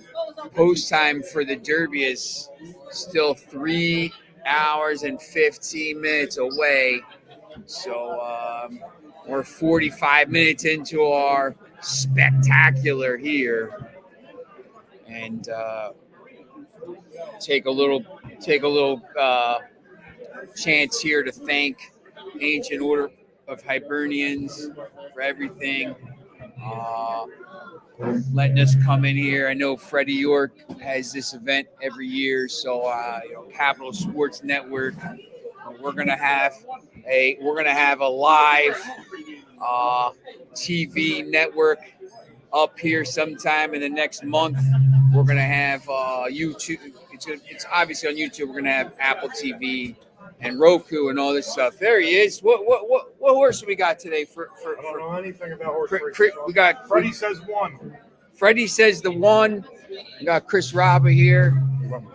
post time for the Derby is still 3 hours and 15 minutes away. So we're 45 minutes into our spectacular here, and take a little chance here to thank Ancient Order of Hibernians for everything, letting us come in here. I know Freddie York has this event every year, so Capital Sports Network, we're gonna have a live TV network up here sometime in the next month. We're gonna have YouTube. It's obviously on YouTube. We're gonna have Apple TV and Roku and all this stuff. There he is. What horse do we got today? I don't know anything about horse We got Freddie says 1. Freddie says the 1. We got Chris Robba here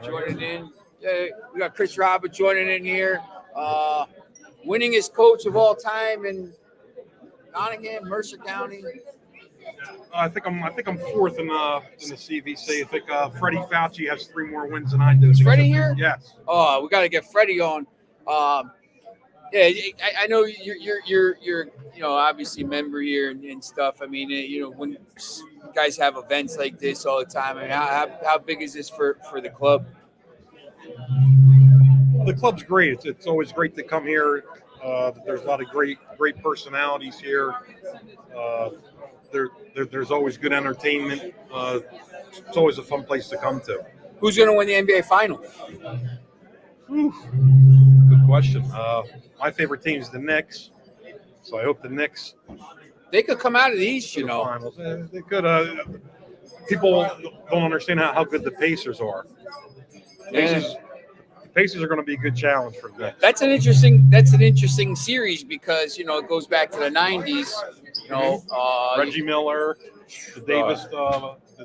joining in. Yeah, we got Chris Robba joining in here. Winningest coach of all time in Nottingham, Mercer County. I think I'm fourth in the CVC. I think Freddie Fauci has 3 more wins than I do. Is Freddie here? Yes. Oh, we got to get Freddie on. Yeah, I know you're obviously a member here and stuff. I mean, when you guys have events like this all the time, I mean, how big is this for the club? The club's great. It's always great to come here. There's a lot of great personalities here. There's always good entertainment. It's always a fun place to come to. Who's going to win the NBA final? Good question. My favorite team is the Knicks, so I hope the Knicks. They could come out of the East, Finals. They could. People don't understand how good the Pacers are. The Pacers are going to be a good challenge for the Knicks. That's an interesting series because it goes back to the '90s. Reggie Miller, the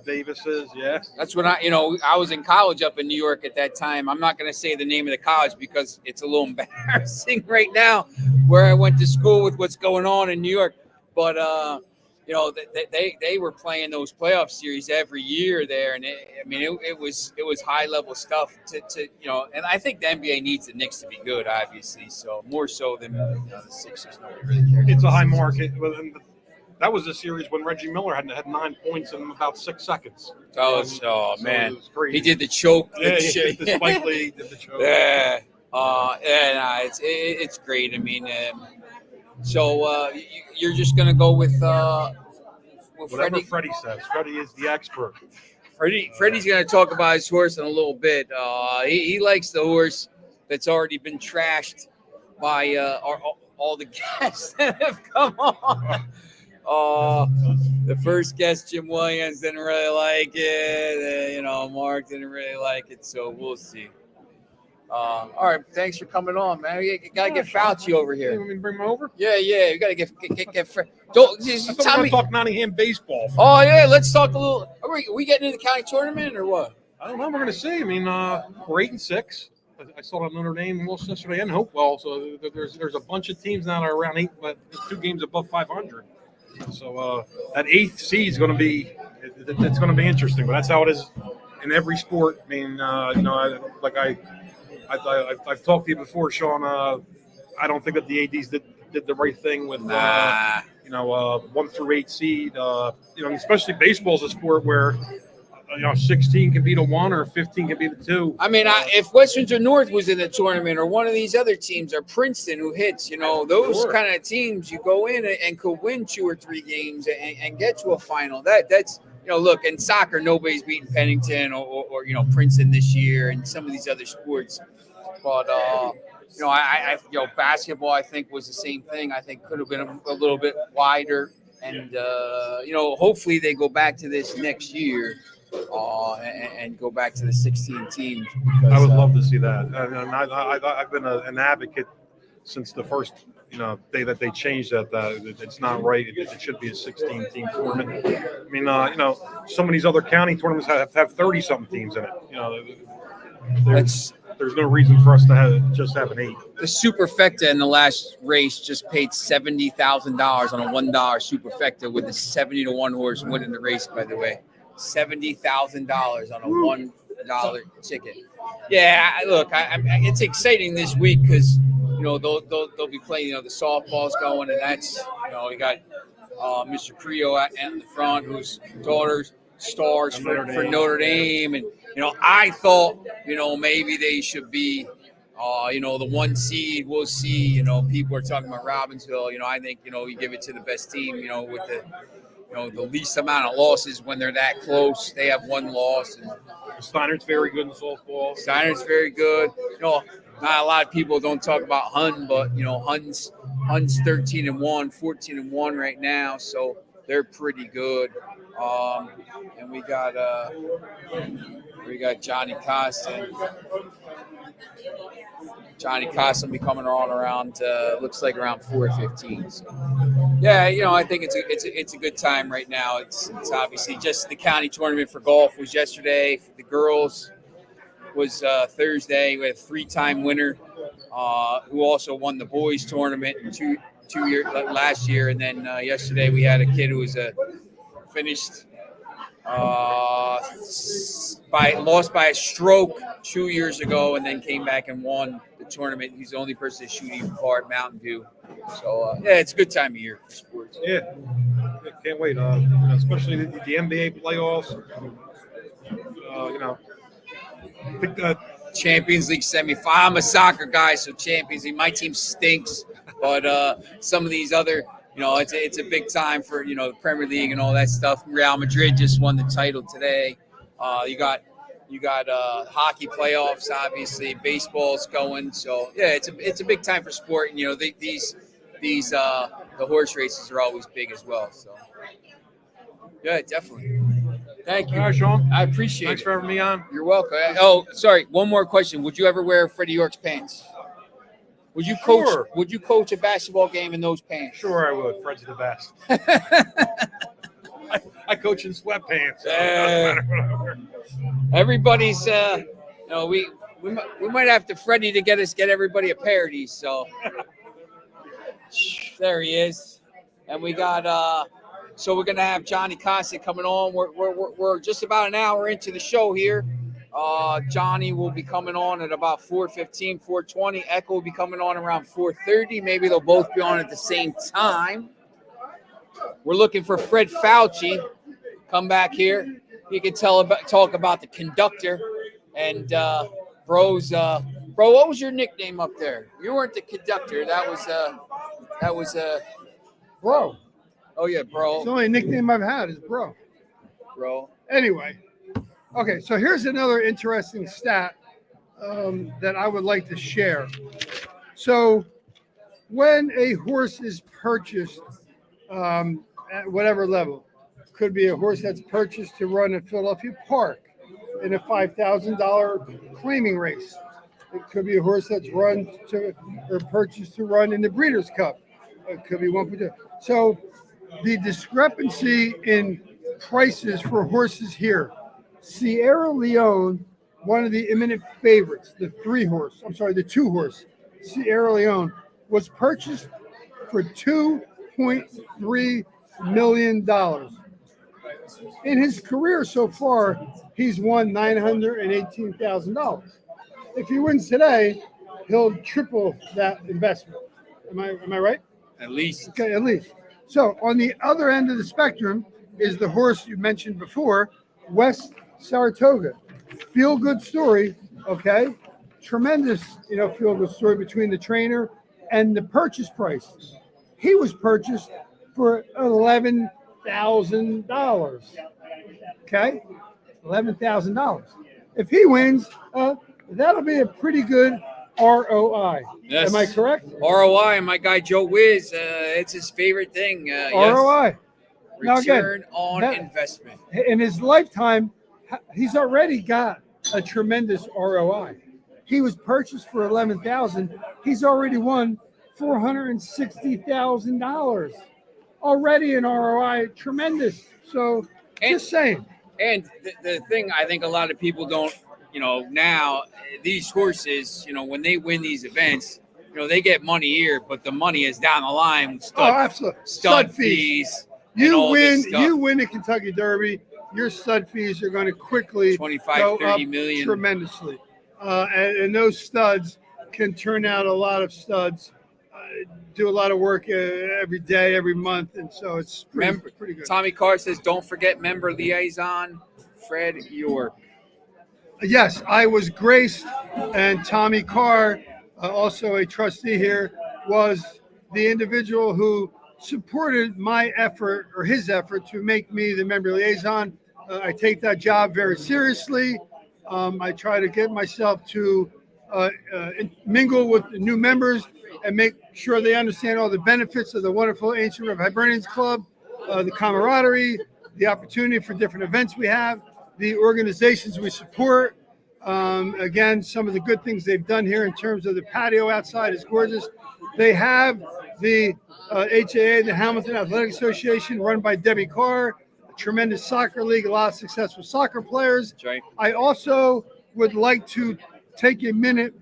Davises, yeah. That's when I was in college up in New York at that time. I'm not going to say the name of the college because it's a little embarrassing right now where I went to school with what's going on in New York. But they were playing those playoff series every year there, and it was high level stuff and I think the NBA needs the Knicks to be good, obviously, so more so than the Sixers. Nobody really cares. It's a high market. That was the series when Reggie Miller had 9 points in about 6 seconds. Man, it was crazy. He did the choke. Yeah, he did the Spike Lee, did the choke. Yeah, it's great. I mean, so you're just gonna go with whatever Freddie says. Freddie is the expert. Freddie's gonna talk about his horse in a little bit. He likes the horse that's already been trashed by all the guests that have come on. The first guest, Jim Williams, didn't really like it. Mark didn't really like it, so we'll see. All right, thanks for coming on, man. You gotta get Fauci over here. You want me to bring him over? Yeah, you gotta get. Don't just tell me. Talk Nottingham baseball. Oh yeah, let's talk a little. Are we getting into the county tournament or what? I don't know. We're gonna see. I mean, we're 8-6. I saw that Notre Dame lost yesterday and Hopewell. So there's a bunch of teams now that are around 8, but 2 games above 500. So that 8th seed is going to be it's going to be interesting. But that's how it is in every sport. I mean, I've talked to you before, Sean. I don't think that the ADs did the right thing with 1 through 8 seed. Especially baseball is a sport where 16 can beat a 1 or 15 can beat a 2. I mean, if Westminster North was in the tournament or one of these other teams or Princeton who hits, those kind of teams, you go in and could win 2 or 3 games and get to a final. That's look, in soccer, nobody's beaten Pennington or Princeton this year and some of these other sports. But basketball, I think, was the same thing. I think could have been a little bit wider, and hopefully they go back to this next year. And go back to the 16 teams. Because, I would love to see that. I've been an advocate since the first day that they changed that. It's not right. It should be a 16-team tournament. I mean, some of these other county tournaments have 30-something teams in it. There's no reason for us to have an 8. The superfecta in the last race just paid $70,000 on a $1 superfecta with a 70-1 horse winning the race, by the way. $70,000 on a $1 ticket. Yeah, look, it's exciting this week because they'll be playing. The softball's going, and that's you got Mr. Creo at the front, whose daughter's stars for Notre Dame, and I thought maybe they should be the 1 seed. We'll see. People are talking about Robbinsville. I think you give it to the best team. With the least amount of losses when they're that close. They have 1 loss. And Steiner's very good in softball. Steiner's very good. Not a lot of people don't talk about Hun, but Hun's 13-1, 14-1 right now, so they're pretty good. And we got Johnny Costa. Johnny Costa will be coming on around looks like around 4:15. So, yeah, I think it's a good time right now. It's obviously just the county tournament for golf was yesterday. For the girls was Thursday. We had a 3-time winner who also won the boys tournament two years last year, and then yesterday we had a kid who was finished lost by a stroke 2 years ago, and then came back and won the tournament. He's the only person to shoot even par at Mountain View. So yeah, it's a good time of year for sports. Yeah, can't wait. Especially the NBA playoffs. I think Champions League semifinal. I'm a soccer guy, so Champions League. My team stinks, but some of these other, it's a big time for the Premier League and all that stuff. Real Madrid just won the title today. You got hockey playoffs, obviously. Baseball's going, so yeah, it's a big time for sport. And the horse races are always big as well. So yeah, definitely. Thank you. All right, Sean. I appreciate Thanks it. for having me on. You're welcome. Oh, sorry. One more question. Would you ever wear Freddie York's pants? Would you coach? Sure. Would you coach a basketball game in those pants? Sure, I would. Fred's the best. I coach in sweatpants. So it doesn't matter what I wear. Everybody's. We might have to Freddie to get everybody a pair of these. So there he is, and we got. So we're gonna have Johnny Costa coming on. We're just about an hour into the show here. Johnny will be coming on at about 4:15, 4:20. Echo will be coming on around 4:30. Maybe they'll both be on at the same time. We're looking for Fred Fauci. Come back here. He can talk about the conductor. And bro, what was your nickname up there? You weren't the conductor. That was Bro. Oh yeah, bro. It's the only nickname I've had is bro. Bro. Anyway, okay, so here's another interesting stat that I would like to share. So when a horse is purchased at whatever level, could be a horse that's purchased to run at Philadelphia Park in a $5,000 claiming race. It could be a horse that's purchased to run in the Breeders' Cup. It could be 1.2. So the discrepancy in prices for horses here. Sierra Leone, one of the imminent favorites, the 2-horse, Sierra Leone, was purchased for $2.3 million. In his career so far, he's won $918,000. If he wins today, he'll triple that investment. Am I right? At least. Okay, at least. So on the other end of the spectrum is the horse you mentioned before, West Saratoga. Feel good story, okay? Tremendous, feel good story between the trainer and the purchase price. He was purchased for $11,000. Okay? $11,000. If he wins, that'll be a pretty good ROI. Yes. Am I correct? ROI, and my guy Joe Wiz, it's his favorite thing. ROI. Yes. Now Return on investment. In his lifetime, he's already got a tremendous ROI. He was purchased for $11,000. He's already won $460,000. Already an ROI, tremendous. So just saying. And the thing I think a lot of people don't, now these horses, when they win these events, they get money here, but the money is down the line. Absolutely. Stud fees. You win the Kentucky Derby, your stud fees are going to quickly 25, 30 million tremendously. And those studs can turn out a lot of studs, do a lot of work every day, every month. And so it's pretty good. Tommy Carr says, don't forget member liaison, Fred York. Yes, I was graced, and Tommy Carr, also a trustee here, was the individual who supported my effort or his effort to make me the member liaison. I take that job very seriously. I try to get myself to mingle with the new members and make sure they understand all the benefits of the wonderful Ancient River Hibernians Club, the camaraderie, the opportunity for different events we have, the organizations we support. Again, some of the good things they've done here in terms of the patio outside is gorgeous. They have the HAA, the Hamilton Athletic Association, run by Debbie Carr, a tremendous soccer league, a lot of successful soccer players. That's right. I also would like to take a minute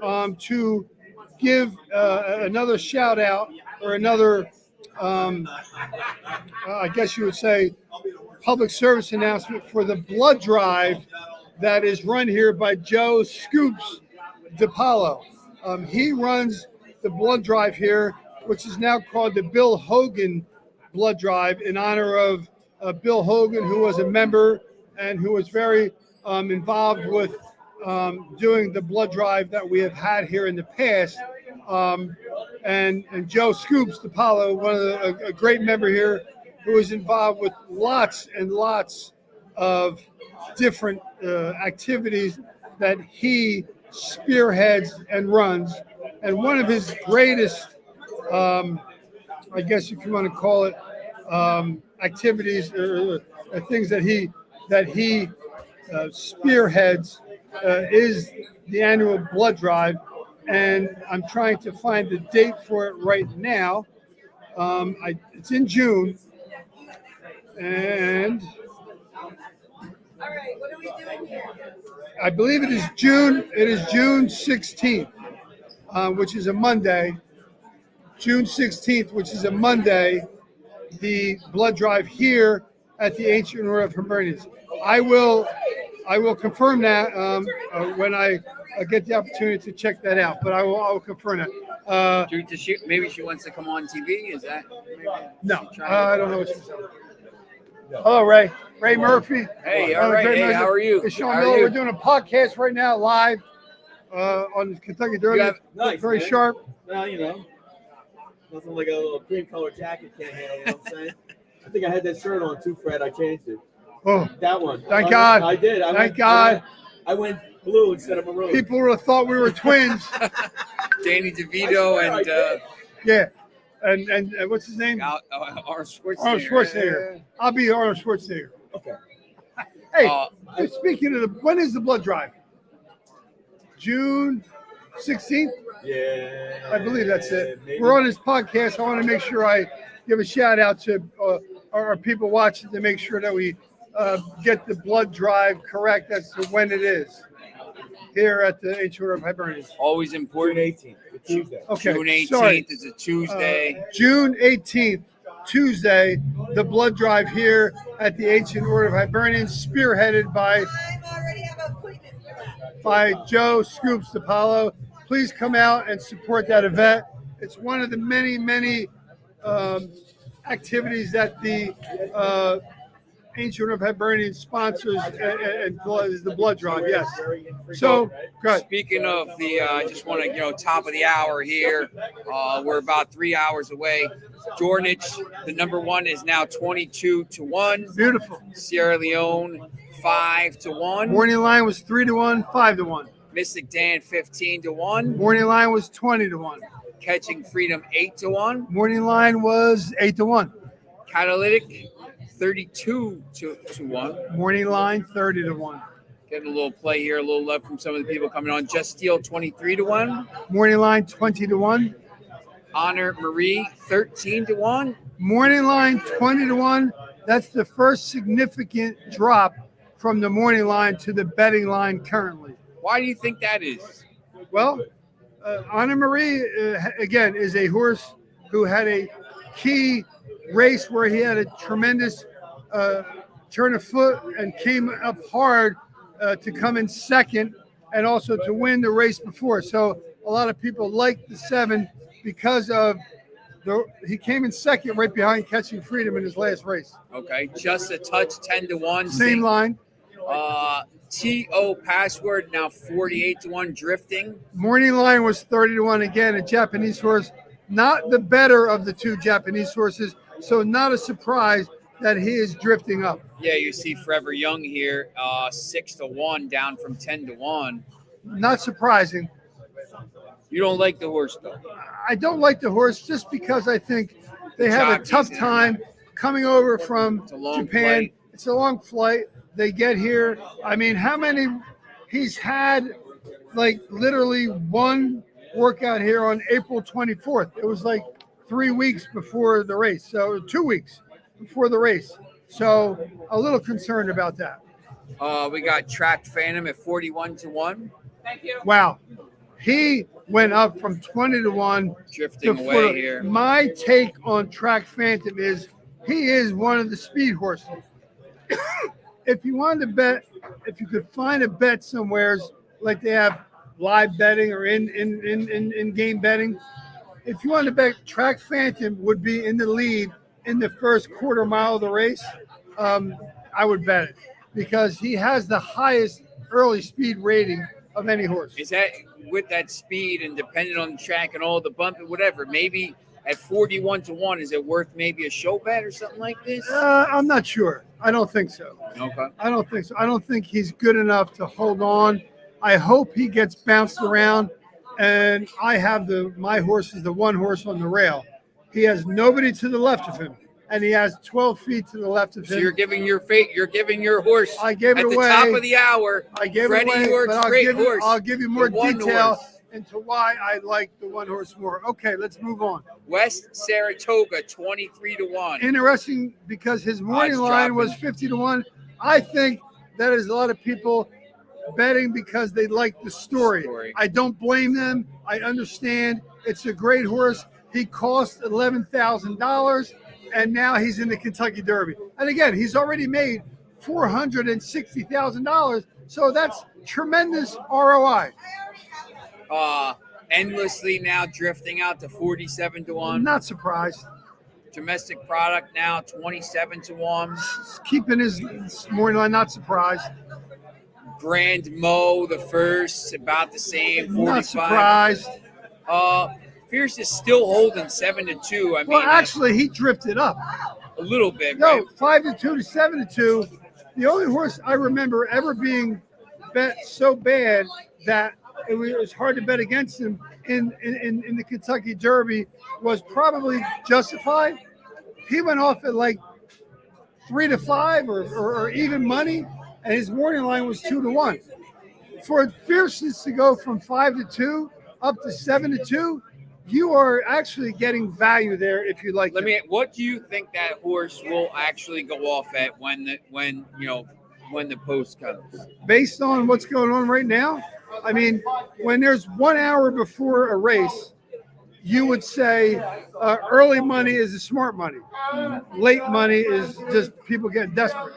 to give another shout out or another, I guess you would say, public service announcement for the blood drive that is run here by Joe Scoops DiPaolo. He runs the blood drive here, which is now called the Bill Hogan Blood Drive in honor of Bill Hogan, who was a member and who was very involved with doing the blood drive that we have had here in the past. And Joe Scoops DiPaolo, a great member here, who was involved with lots and lots of different activities that he spearheads and runs. And one of his greatest, I guess if you want to call it, activities or things that he spearheads is the annual blood drive. And I'm trying to find the date for it right now. It's in June. And all right, what are we doing here? I believe it is June. It is June 16th, which is a Monday. June 16th, which is a Monday, the blood drive here at the Ancient Order of Hibernians. I will confirm that when I get the opportunity to check that out. But I will confirm that. Maybe she wants to come on TV. Is that? No, I don't know what she's saying. Hello, Ray. Ray Murphy. Hey, all right. Hey, how are you? It's Sean Miller. We're doing a podcast right now live on Kentucky Derby. Nice, very man. sharp. Well, nothing like a little cream colored jacket can't handle, you know what I'm saying? I think I had that shirt on too, Fred. I changed it. Oh, that one. Thank God. I did. Thank God. I went blue instead of maroon. People would have thought we were twins. Danny DeVito and yeah. And what's his name? Arnold Schwarzenegger. Arnold Schwarzenegger. I'll be Arnold Schwarzenegger. Okay. Hey, speaking of when is the blood drive? June 16th? Yeah. I believe that's it. Maybe. We're on this podcast. I want to make sure I give a shout out to our people watching to make sure that we get the blood drive correct as to when it is here at the Ancient Order of Hibernians. Always important. June 18th, Tuesday. Okay. June 18th sorry. is a Tuesday. June 18th, Tuesday, the blood drive here at the Ancient Order of Hibernians, spearheaded by Joe Scoops DiPaolo. Please come out and support that event. It's one of the many, many activities that the Ancient Order of Hibernians sponsors and is the blood drive. Yes. So, good. Speaking of the, I just want to, top of the hour here. We're about 3 hours away. Jordanich, the number one, is now 22-1. Beautiful. Sierra Leone, 5-1. Morning line was 3-1, 5-1. Mystic Dan, 15-1. Morning line was 20-1. Catching Freedom, 8-1. Morning line was 8-1. Catalytic, 32-1. Morning line 30-1. Getting a little play here, a little love from some of the people coming on. Just Steel, 23-1. Morning line 20-1. Honor Marie, 13-1. Morning line 20-1. That's the first significant drop from the morning line to the betting line currently. Why do you think that is? Well, Anna Marie, again, is a horse who had a key race where he had a tremendous turn of foot and came up hard to come in second and also to win the race before. So a lot of people like the 7 because of he came in second right behind Catching Freedom in his last race. Okay, just a touch, 10-1. Same line. TO Password now 48-1, drifting. Morning line was 30-1 again. A Japanese horse, not the better of the two Japanese horses, so not a surprise that he is drifting up. Yeah, you see Forever Young here, 6-1, down from 10-1. Not surprising. You don't like the horse though. I don't like the horse just because I think they have a tough time coming over from It's a long Japan. flight. It's a long flight. They get here. I mean, how many? He's had like literally one workout here on April 24th. It was like 3 weeks before the race. So 2 weeks before the race. So a little concerned about that. We got Track Phantom at 41-1. Wow. He went up from 20-1 Drifting to away 40. here. My take on Track Phantom is he is one of the speed horses. If you wanted to bet, if you could find a bet somewheres like they have live betting or in game betting, if you wanted to bet, Track Phantom would be in the lead in the first quarter mile of the race. I would bet it because he has the highest early speed rating of any horse. Is that with that speed and depending on the track and all the bump and whatever? Maybe at 41-1, is it worth maybe a show bet or something like this? I'm not sure. I don't think so. Okay. I don't think so. I don't think he's good enough to hold on. I hope he gets bounced around. And I have my horse is the one horse on the rail. He has nobody to the left of him, and he has 12 feet to the left of So him. you're giving your fate. You're giving your horse. I gave it at the away. top of the hour. I gave Freddie it away, York's but great horse. I'll give you more The one detail horse. into why I like the one horse more. Okay, let's move on. West Saratoga 23-1. Interesting because his morning Odds line was dropping. 50-1. I think that is a lot of people betting because they like the story. I don't blame them. I understand. It's a great horse. He cost $11,000, and now he's in the Kentucky Derby. And again, he's already made $460,000. So that's tremendous ROI. Endlessly now drifting out to 47-1. I'm not surprised. Domestic product now 27-1. He's keeping his morning line, not surprised. Grand Mo the first, about the same. 45. Not surprised. Fierce is still holding 7-2. I mean, Well, actually, he drifted up. a little bit. No, Right? 5-2 to 7-2. The only horse I remember ever being bet so bad that it was hard to bet against him in the Kentucky Derby was probably Justified. He went off at like 3-5 or even money, and his morning line was 2-1. For Fierceness to go from 5-2 up to 7-2, you are actually getting value there if you like. What do you think that horse will actually go off at when the post comes? Based on what's going on right now, I mean, when there's 1 hour before a race, you would say early money is the smart money. Late money is just people getting desperate.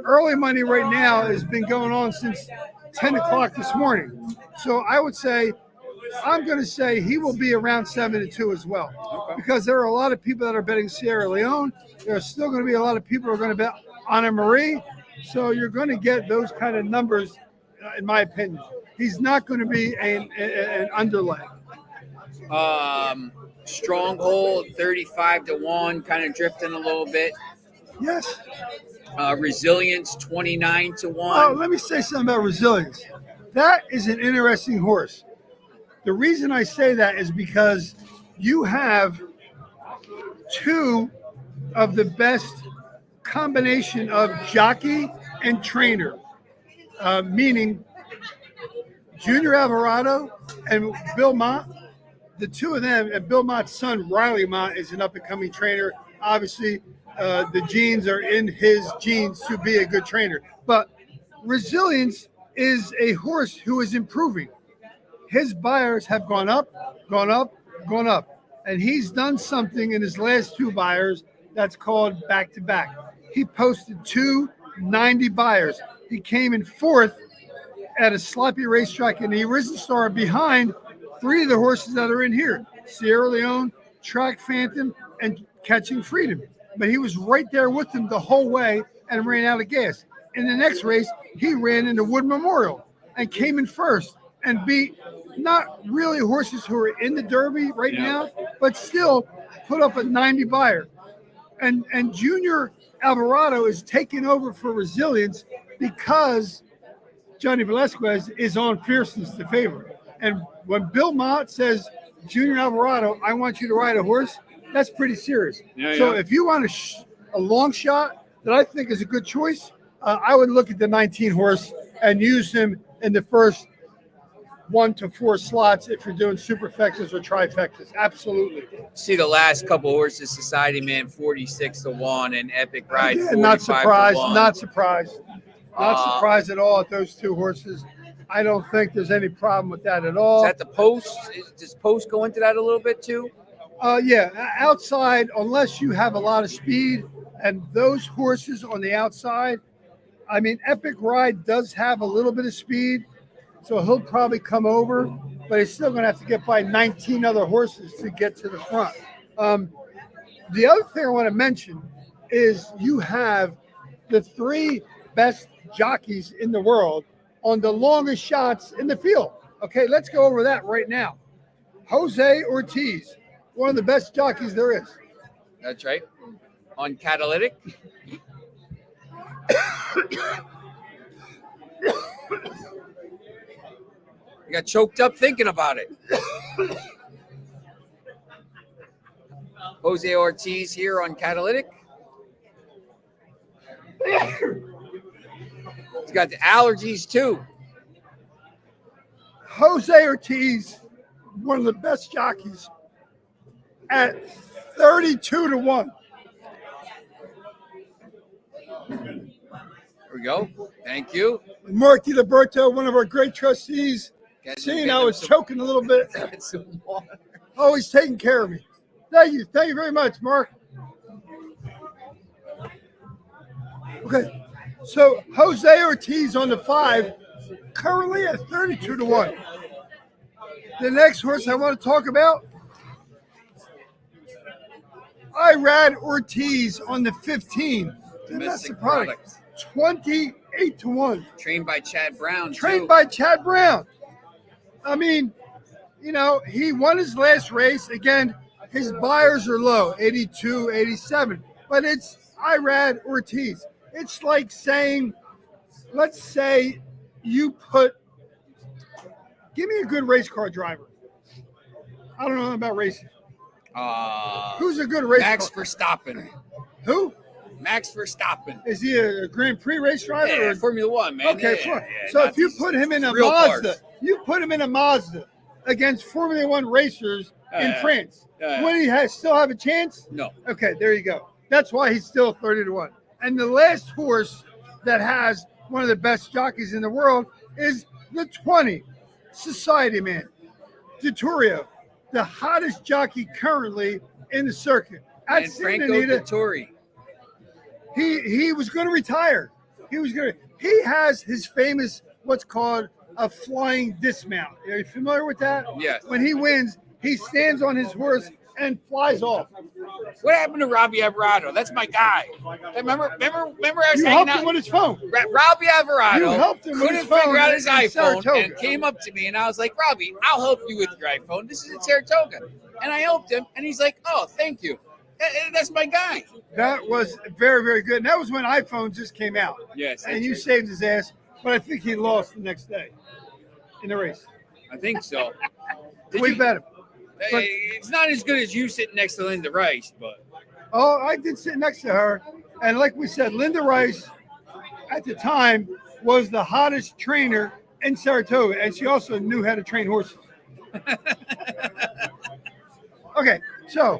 Early money right now has been going on since 10 o'clock this morning. So I would say, I'm going to say he will be around 7-2 as well. Okay. Because there are a lot of people that are betting Sierra Leone. There are still going to be a lot of people who are going to bet Anna Marie. So you're going to get those kind of numbers, in my opinion. He's not going to be an underlay. Stronghold 35-1, kind of drifting a little bit. Yes. Resilience 29-1. Oh, let me say something about Resilience. That is an interesting horse. The reason I say that is because you have two of the best combination of jockey and trainer, meaning Junior Alvarado and Bill Mott. The two of them, and Bill Mott's son, Riley Mott, is an up-and-coming trainer. Obviously, the genes are in his genes to be a good trainer. But Resilience is a horse who is improving. His buyers have gone up, gone up, gone up. And he's done something in his last two buyers that's called back-to-back. He posted 290 buyers. He came in fourth at a sloppy racetrack in the Arisen Star behind three of the horses that are in here, Sierra Leone, Track Phantom, and Catching Freedom. But he was right there with them the whole way and ran out of gas. In the next race, he ran into Wood Memorial and came in first and beat not really horses who are in the Derby right now, but still put up a 90 buyer. And Junior Alvarado is taking over for Resilience because Johnny Velasquez is on Fierceness, the favorite. And when Bill Mott says, Junior Alvarado, I want you to ride a horse, that's pretty serious. If you want to a long shot that I think is a good choice, I would look at the 19 horse and use him in the first 1 to 4 slots if you're doing superfectas or trifectas. Absolutely. See the last couple horses, Society Man 46-1 and Epic Ride Again, 45-1. not surprised. Not Uh, surprised at all at those two horses. I don't think there's any problem with that at all. Is that the post? Does post go into that a little bit too? Yeah, outside, unless you have a lot of speed, and those horses on the outside, I mean, Epic Ride does have a little bit of speed, so he'll probably come over, but he's still going to have to get by 19 other horses to get to the front. The other thing I want to mention is you have the 3 best jockeys in the world on the longest shots in the field. Okay, let's go over that right now. Jose Ortiz, one of the best jockeys there is. That's right. On catalytic. I got choked up thinking about it. Jose Ortiz here on catalytic. He's got the allergies too. Jose Ortiz, one of the best jockeys at 32-1. There we go. Thank you. Mark DiLiberto, one of our great trustees, Get seeing him I was some- choking a little bit. get some water. Always taking care of me. Thank you. Thank you very much, Mark. Okay. So Jose Ortiz on the 5, currently at 32-1. The next horse I want to talk about, Irad Ortiz on the 15. Domestic Domestic product. 28-1. Trained by Chad Brown. Trained too. by Chad Brown. I mean, you know, he won his last race. Again, his buyers are low, 82, 87. But it's Irad Ortiz. It's like saying, let's say you give me a good race car driver. I don't know about racing. Who's a good race Max car? Verstappen. Who? Max Verstappen. Is he a Grand Prix race driver? Yeah, or- Formula One, man. Okay, yeah, fine. yeah, So not if you these put him in a real Mazda, cars. against Formula One racers in Yeah. France, Yeah. would he still have a chance? No. Okay, there you go. That's why he's still 30-1. And the last horse that has one of the best jockeys in the world is the 20, Society Man, Vittorio, the hottest jockey currently in the circuit. At And Santa Franco Anita, Dettori. he was going to retire. He has his famous what's called a flying dismount. Are you familiar with that? Yes. When he wins, he stands on his horse and flies off. What happened to Robbie Alvarado? That's my guy. Remember I was You hanging helped out. him with his phone. Robbie Alvarado You helped him with couldn't his phone figure out his in iPhone Saratoga. and came up to me and I was like, Robbie, I'll help you with your iPhone. This is in Saratoga. And I helped him and he's like, oh, thank you. That's my guy. That was very, very good. And that was when iPhone just came out. Yes. And you saved his ass. But I think he lost the next day in the race. I think so. Did We you- bet him. But- It's not as good as you sitting next to Linda Rice, but Oh, I did sit next to her. And like we said, Linda Rice at the time was the hottest trainer in Saratoga. And she also knew how to train horses. Okay, so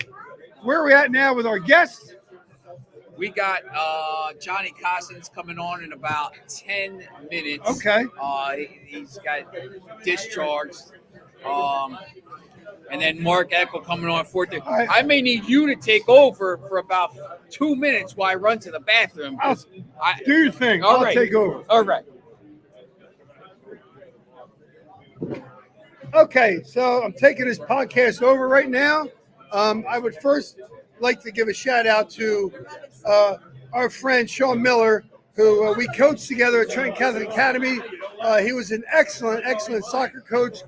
where are we at now with our guests? we got Johnny Cossins coming on in about 10 minutes. Okay. He's got discharged. And then Mark Eckel coming on at 4:30. All right. I may need you to take over for about 2 minutes while I run to the bathroom. 'Cause Do your thing. All I'll right. take over. All right. Okay, so I'm taking this podcast over right now. I would first like to give a shout out to our friend Sean Miller, who we coached together at Trenton Catholic Academy. He was an excellent, excellent soccer coach.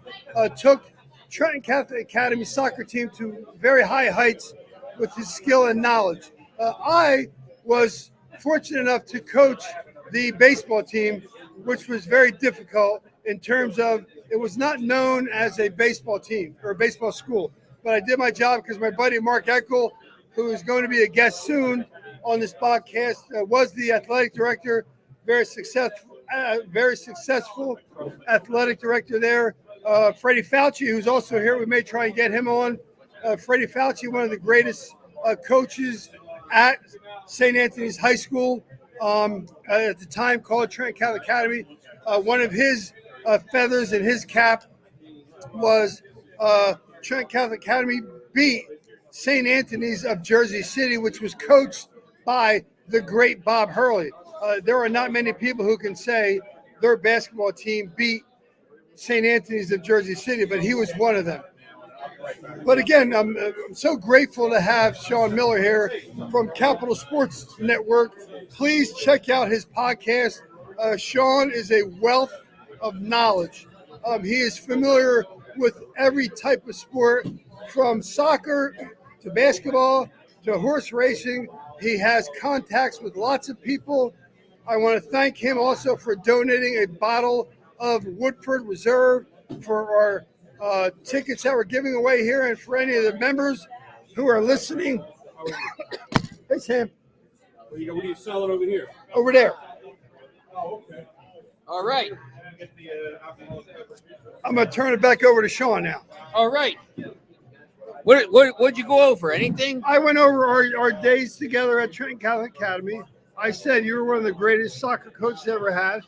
Took Trenton Catholic Academy soccer team to very high heights with his skill and knowledge. I was fortunate enough to coach the baseball team, which was very difficult in terms of it was not known as a baseball team or a baseball school. But I did my job because my buddy Mark Eckel, who is going to be a guest soon, on this podcast, was the athletic director, very successful athletic director there. Freddie Fauci, who's also here, we may try and get him on. Freddie Fauci, one of the greatest coaches at St. Anthony's High School, at the time called Trent Catholic Academy. One of his feathers in his cap was Trent Catholic Academy beat St. Anthony's of Jersey City, which was coached by the great Bob Hurley. There are not many people who can say their basketball team beat St. Anthony's of Jersey City, but he was one of them. But again, I'm so grateful to have Sean Miller here from Capital Sports Network. Please check out his podcast. Sean is a wealth of knowledge. He is familiar with every type of sport, from soccer to basketball to horse racing. He has contacts with lots of people. I want to thank him also for donating a bottle of Woodford Reserve for our tickets that we're giving away here, and for any of the members who are listening. Hey, Sam. What are you selling over here? Over there. Oh, okay. All right. I'm going to turn it back over to Sean now. All right. What'd you go over? Anything? I went over our days together at Trenton Catholic Academy. I said you were one of the greatest soccer coaches ever had.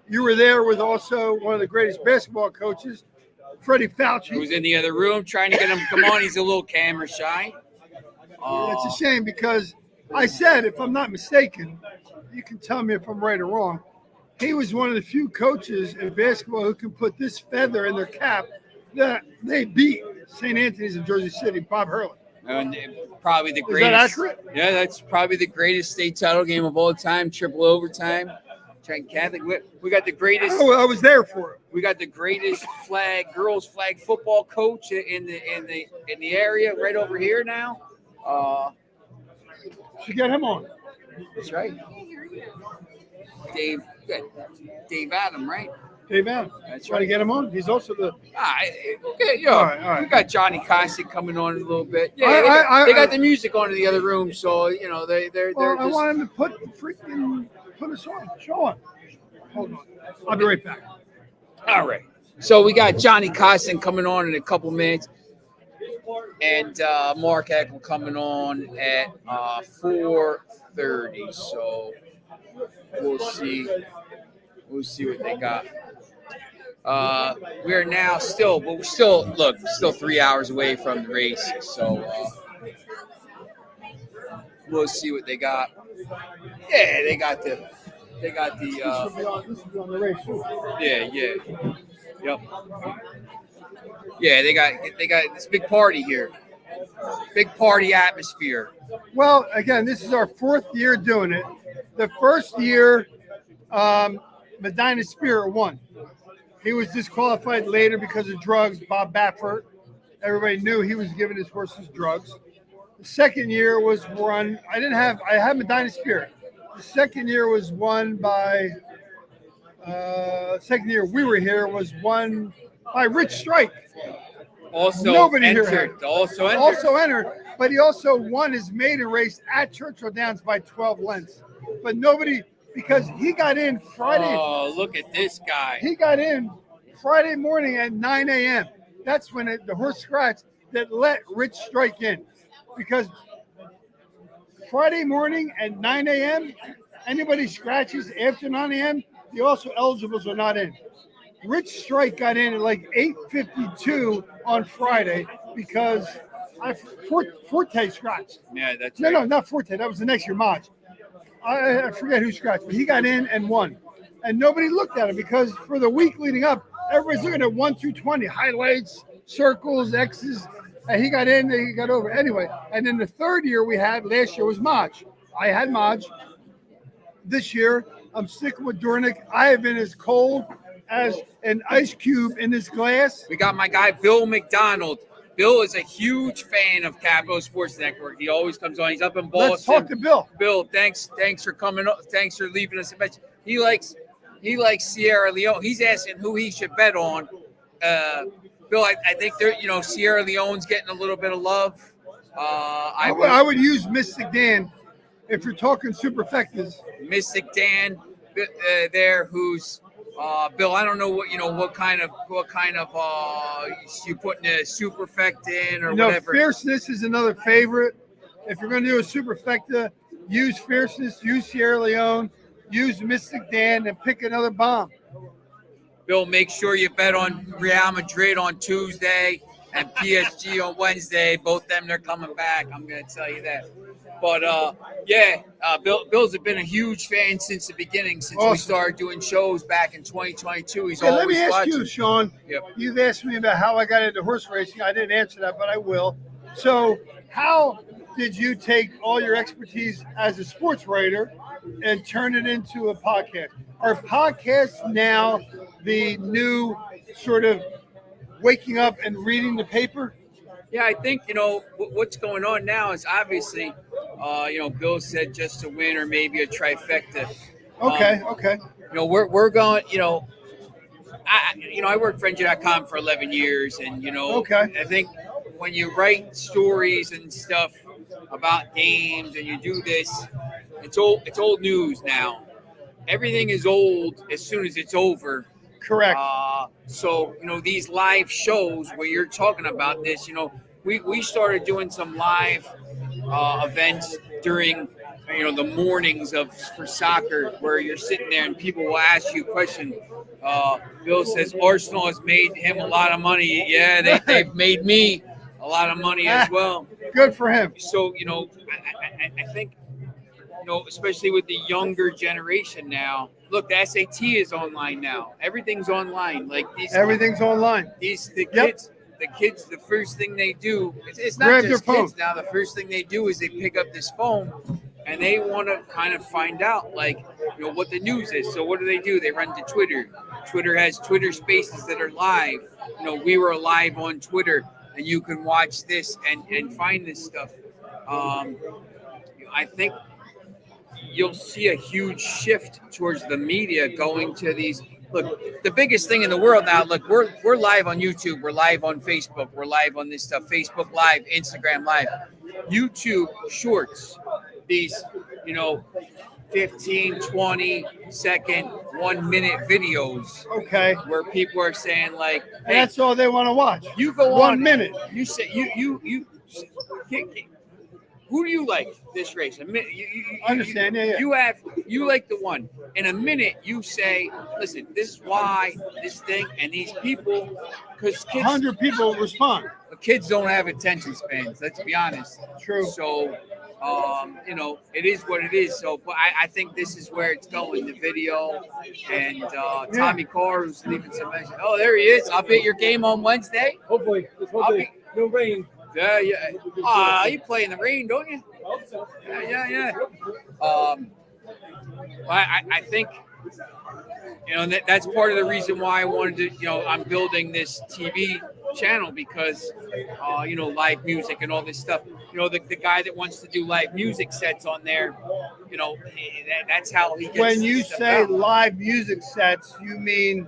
You were there with also one of the greatest basketball coaches, Freddie Fauci. Who's in the other room trying to get him to come on. He's a little camera shy. It's a shame because I said, if I'm not mistaken, you can tell me if I'm right or wrong, he was one of the few coaches in basketball who can put this feather in their cap that they beat St. Anthony's of Jersey City, Bob Hurley. And probably the greatest. Is that accurate? Yeah, that's probably the greatest state title game of all time, triple overtime. Trenton Catholic. We got the greatest. I was there for it. We got the greatest girls flag football coach in the area right over here now. Should get him on. That's right. Dave Adam, right? Dave Adam. That's Try to right. get him on. He's also the. Okay, All right. We got Johnny Cossack coming on in a little bit. Yeah, they got the music on in the other room, so they're Well, I just. want him to put us on. Show on. Hold on. I'll be right back. All right. So we got Johnny Cossack coming on in a couple minutes, and Mark Eckel coming on at 4:30. So we'll see. We'll see what they got. We're now still 3 hours away from the race. So we'll see what they got. Yeah, they got the. This will be on the race too. Yeah. Yep. Yeah, they got this big party here. Big party atmosphere. Well, again, this is our 4th year doing it. The first year, Medina Spirit won. He was disqualified later because of drugs. Bob Baffert. Everybody knew he was giving his horses drugs. The second year was run. I had Medina Spirit. The second year was won by. Second year we were here was won by Rich Strike. Also Nobody entered. here had. Also entered. But he also won his maiden race at Churchill Downs by 12 lengths. But nobody, because he got in Friday. Oh, look at this guy. He got in Friday morning at 9 a.m. That's when the horse scratched that let Rich Strike in. Because Friday morning at 9 a.m., anybody scratches after 9 a.m., the also eligibles are not in. Rich Strike got in at like 8:52 on Friday because Forte scratched. Yeah, that's right. No, not Forte. That was the next year, Maj. I forget who scratched, but he got in and won. And nobody looked at him because for the week leading up, everybody's looking at 1 through 20, highlights, circles, X's. And he got in, and he got over. Anyway, and then the third year we had last year was Maj. I had Maj. This year, I'm sticking with Dornick. I have been as cold as an ice cube in this glass. We got my guy Bill McDonald. Bill is a huge fan of Capital Sports Network. He always comes on. He's up in Boston. Let's talk to Bill. Bill, thanks for coming. Thanks for leaving us a message. He likes Sierra Leone. He's asking who he should bet on. Bill, I think Sierra Leone's getting a little bit of love. I would use Mystic Dan if you're talking superfectas, Mystic Dan there, who's Bill. I don't know what kind of you putting a superfect in or whatever. fierceness is another favorite. If you're going to do a superfecta, use fierceness, use Sierra Leone, use Mystic Dan, and pick another bomb. Bill, make sure you bet on Real Madrid on Tuesday and PSG on Wednesday. Both them, they're coming back. I'm going to tell you that. But Bill's been a huge fan since the beginning, since we started doing shows back in 2022. He's always let me ask watching. you, Sean. Yep. You've asked me about how I got into horse racing. I didn't answer that, but I will. So, how did you take all your expertise as a sports writer and turn it into a podcast? Are podcasts now the new sort of waking up and reading the paper? Yeah, I think, what's going on now is obviously, Bill said just to win or maybe a trifecta. Okay. We're going, I worked for NJ.com for 11 years. And, I think when you write stories and stuff about games and you do this, it's old news now. Everything is old as soon as it's over. Correct. So, these live shows where you're talking about this, we started doing some live events during, the mornings for soccer where you're sitting there and people will ask you a question. Bill says Arsenal has made him a lot of money. Yeah, they've made me a lot of money as well. Good for him. So, I think, especially with the younger generation now. Look, the SAT is online now. Everything's online. Everything's online. Kids. The kids, the first thing they do, it's not Grab just their kids phone. now. The first thing they do is they pick up this phone and they want to kind of find out, what the news is. So what do? They run to Twitter. Twitter has Twitter Spaces that are live. We were live on Twitter, and you can watch this and find this stuff. I think you'll see a huge shift towards the media going to these. Look, the biggest thing in the world now, look, we're live on YouTube, we're live on Facebook, we're live on this stuff, Facebook Live, Instagram Live, YouTube Shorts, these, 15, 20 second, 1 minute videos. Okay. Where people are saying hey, that's all they want to watch. You go 1 minute. You say, you who do you like this race? A minute. Understand? Yeah. You like the one. In a minute, you say, listen, this is why this thing and these people, because kids, 100 people respond. Kids don't have attention spans. Let's be honest. True. So, it is what it is. So, but I think this is where it's going. The video and Tommy Carr who's leaving some message. Oh, there he is. I'll be at your game on Wednesday. Hopefully, no rain. Yeah. You play in the rain, don't you? I hope so. Yeah. I think, that's part of the reason why I wanted to, I'm building this TV channel because, live music and all this stuff. The guy that wants to do live music sets on there, that's how he gets. When you say out. live music sets, you mean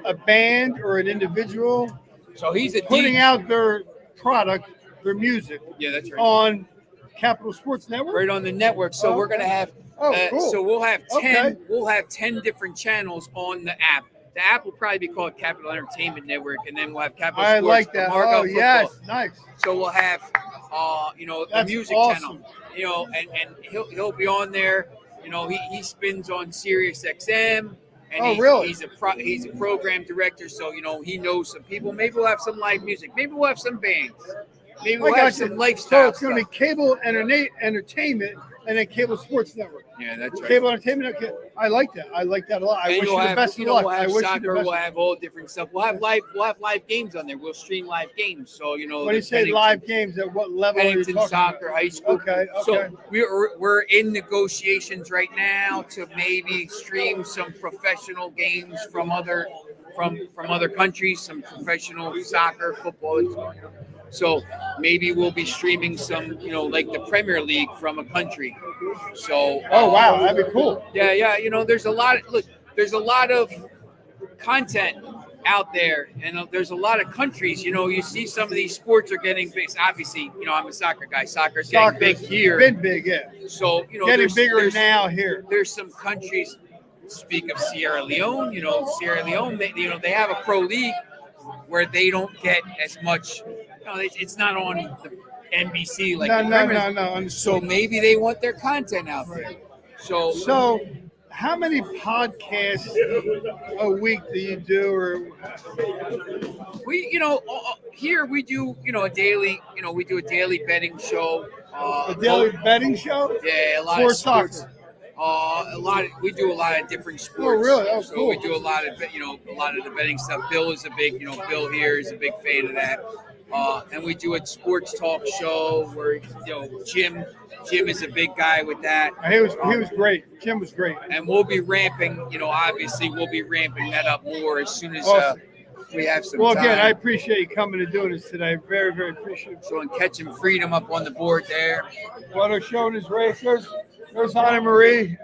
a band or an individual? So he's putting out their product, their music. Yeah, that's right. On Capital Sports Network. Right on the network. So we're gonna have. Cool. So we'll have 10. Okay. We'll have 10 different channels on the app. The app will probably be called Capital Entertainment Network, and then we'll have Capital Sports. I like that. Marco Football. Yes, nice. So we'll have, the That's music awesome. channel. And he'll be on there. He spins on Sirius XM. And really? He's a program director, so he knows some people. Maybe we'll have some live music. Maybe we'll have some bands. Maybe we'll have some lifestyle. So it's going to be cable entertainment and then Cable Sports Network. Yeah, that's right. Cable entertainment. Okay. I like that. I like that a lot. I wish you the best of luck. We'll have I wish soccer. you the best. We'll have all different stuff. We'll have live games on there. We'll stream live games. So When you say live games, at what level are you Pennington talking Soccer, about? high school. Okay. So we're in negotiations right now to maybe stream some professional games from other countries, some professional soccer, football. So maybe we'll be streaming some, like the Premier League from a country. So wow, that'd be cool. Yeah. There's a lot of content out there, and there's a lot of countries. You see some of these sports are getting big. Obviously, I'm a soccer guy. Soccer's getting big here. Been big, yeah. So Getting bigger now here. There's some countries. Speak of Sierra Leone. Sierra Leone. They have a pro league where they don't get as much. It's not on the NBC like No. So maybe they want their content out there. So, how many podcasts a week do you do? Or we, here we do, a daily. We do a daily betting show. a daily betting show? Yeah, a lot For of sports. soccer. We do a lot of different sports. Oh, really? Oh, so cool. we do a lot of the betting stuff. Bill is a big, Bill here is a big fan of that. And we do a sports talk show where, Jim is a big guy with that. He was great. Jim was great. And we'll be ramping, obviously we'll be ramping that up more as soon as Awesome. we have some Well, time. again, I appreciate you coming and doing this today. Very, very appreciate it. So, and catching freedom up on the board there. What are showing his racers? There's Anna Marie.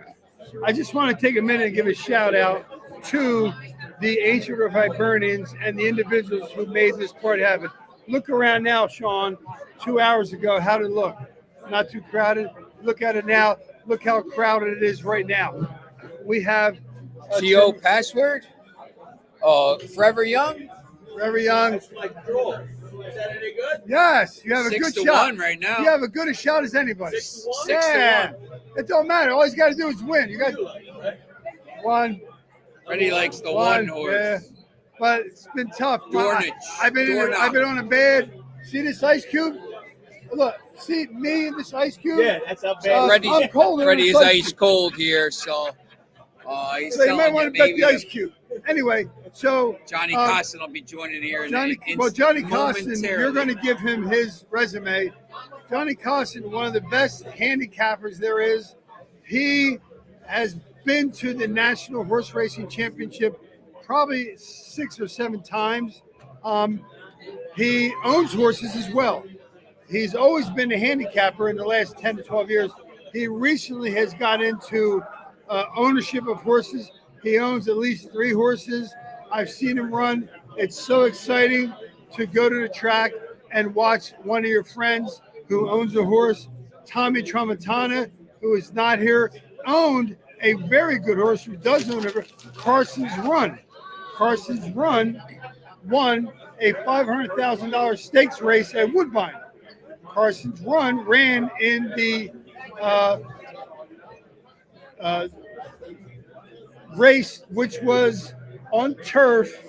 I just want to take a minute and give a shout out to the Ancient of Hibernians and the individuals who made this party happen. Look around now, Sean. 2 hours ago, how did it look? Not too crowded. Look at it now. Look how crowded it is right now. We have CO password. Forever Young. Forever Young. Like draw. Is that any good? Yes, you have a 6 good to shot. 1 right now. You have a good a shot as anybody. 6 to 1? 6 to Yeah. 1. It don't matter. All he's got to do is win. You got one. Freddie likes the one horse. Yeah. But it's been tough. Dornage. I've been on a bed. See this ice cube? Look, see me and this ice cube? Yeah, that's up bad. I'm cold. Freddie is ice cold here, so he's So you might telling want to bet the ice cube. Anyway, so Johnny Costin will be joining here. Johnny Costin, you're going to give him his resume. Johnny Costin, one of the best handicappers there is. He has been to the National Horse Racing Championship probably 6 or 7 times. He owns horses as well. He's always been a handicapper in the last 10 to 12 years. He recently has got into ownership of horses. He owns at least 3 horses. I've seen him run. It's so exciting to go to the track and watch one of your friends who owns a horse, Tommy Tramontana, who is not here, owned a very good horse who does own it, Carson's Run. Carson's Run won a $500,000 stakes race at Woodbine. Carson's Run ran in the race, which was on turf.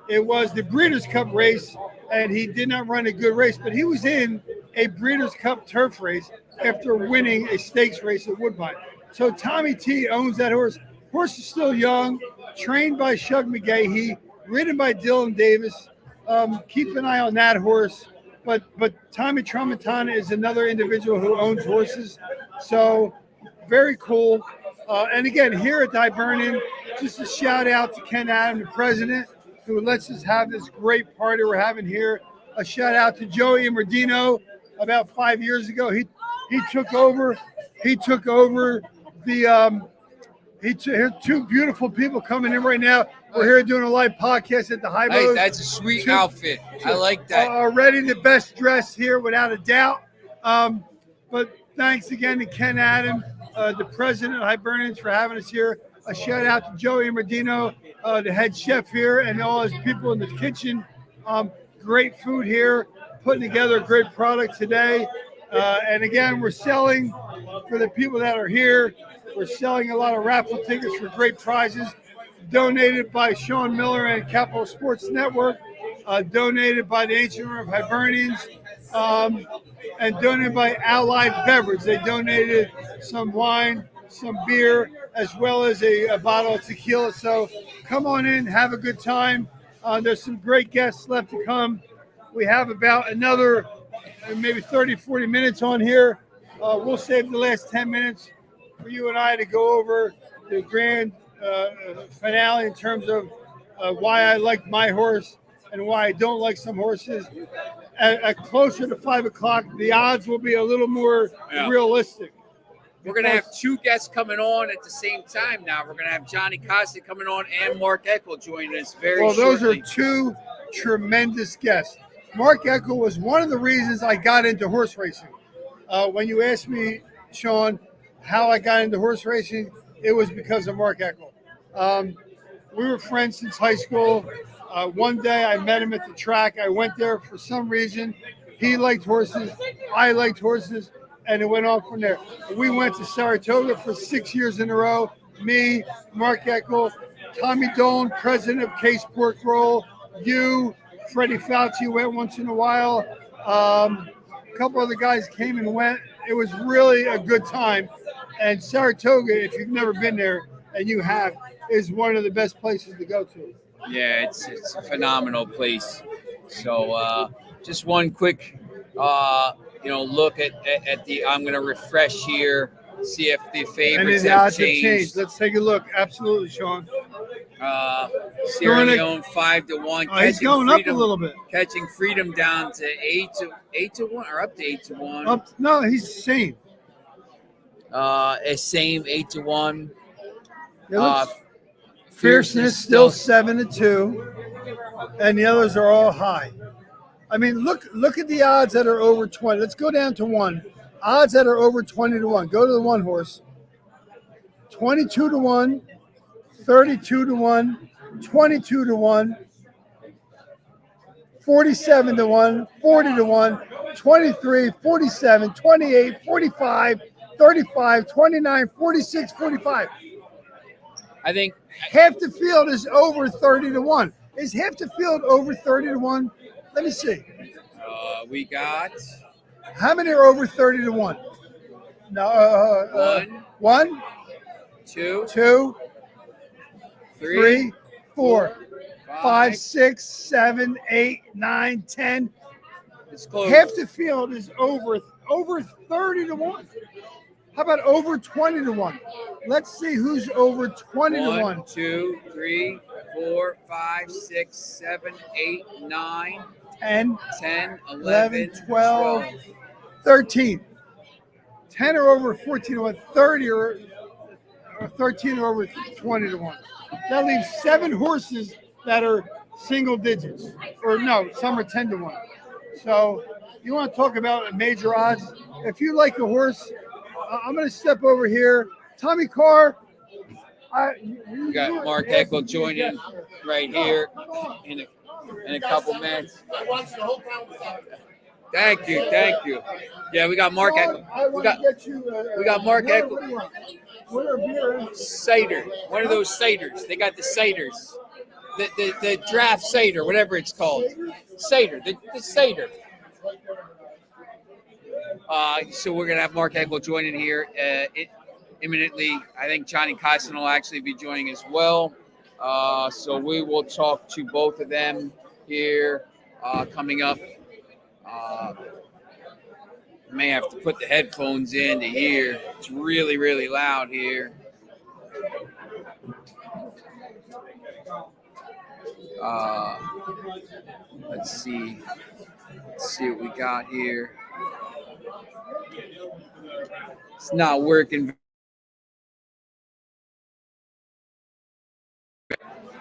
It was the Breeders' Cup race, and he did not run a good race, but he was in a Breeders' Cup turf race after winning a stakes race at Woodbine. So Tommy T owns that horse. Horse is still young, trained by Shug McGahee, ridden by Dylan Davis. Keep an eye on that horse. But Tommy Tramontana is another individual who owns horses. So very cool. And again, here at the Hibernian, just a shout out to Ken Adam, the president, who lets us have this great party we're having here. A shout out to Joey Imardino. About 5 years ago, he took over. He took over the. Here's 2 beautiful people coming in right now. We're here doing a live podcast at the High Hey, Boat. that's a sweet outfit. I like that. Already the best dressed here, without a doubt. But thanks again to Ken Adam, the president of Hibernians, for having us here. A shout out to Joey Imardino, the head chef here, and all his people in the kitchen. Great food here, putting together a great product today. And again, we're selling, for the people that are here, we're selling a lot of raffle tickets for great prizes, donated by Sean Miller and Capital Sports Network, donated by the Ancient of Hibernians, and donated by Allied Beverage. They donated some wine, some beer, as well as a bottle of tequila. So come on in, have a good time. There's some great guests left to come. We have about another maybe 30, 40 minutes on here. We'll save the last 10 minutes for you and I to go over the grand finale in terms of why I like my horse and why I don't like some horses. At closer to 5 o'clock, the odds will be a little more realistic. we're gonna have two guests coming on at the same time. Now we're gonna have Johnny Costa coming on and Mark Eckel joining us very Well, those shortly. are two tremendous guests. Mark Eckel was one of the reasons I got into horse racing. When you asked me, Sean, how I got into horse racing, it was because of Mark Eckel. We were friends since high school. One day I met him at the track. I went there for some reason. He liked horses. I liked horses. And it went on from there. We went to Saratoga for 6 years in a row. Me, Mark Eckel, Tommy Dolan, president of Case Pork Roll, you, Freddie Fauci went once in a while. A couple other guys came and went. It was really a good time. And Saratoga, if you've never been there, and you have, is one of the best places to go to. Yeah, it's a phenomenal place. So just one quick look at the. I'm gonna refresh here, see if the And favorites the have odds have changed. changed. Let's take a look. Absolutely, Sean. Sierra Leone 5-1. He's going up a little bit. Catching Freedom down to 8-1 or up to 8-1. No, he's same. Same 8-1. Fierceness still 7-2, and the others are all high. I mean, look at the odds that are over 20. Let's go down to one. Odds that are over 20-1. Go to the one horse. 22-1, 32-1, 22-1, 47-1, 40-1, 23, 47, 28, 45, 35, 29, 46, 45. I think half the field is over 30-1. Is half the field over 30-1? Let me see. We got how many are over 30-1? No, one, two, three, 4, 5, 6, 7, 8, 9, 10. It's close. Half the field is over 30-1. How about over 20-1? Let's see who's over 20-1. 1, 2, 3, 4, 5, 6, 7, 8, 9, 10, 11, 12, 13. 10 are over 14-1. 30 or 13 are over 20-1. That leaves 7 horses that are single digits. Or no, some are 10-1. So you want to talk about major odds? If you like a horse, I'm going to step over here. Tommy Carr. We got Mark Eckel joining right here in a couple minutes. Thank you. Yeah, we got Mark Eckel. We got Mark Eckel. Cider, one of those ciders. They got the ciders, the draft cider, whatever it's called. Cider, the cider. So we're gonna have Mark Eckel joining here imminently. I think Johnny Costin will actually be joining as well. So we will talk to both of them here coming up. May have to put the headphones in to hear. It's really, really loud here. Let's see what we got here. It's not working.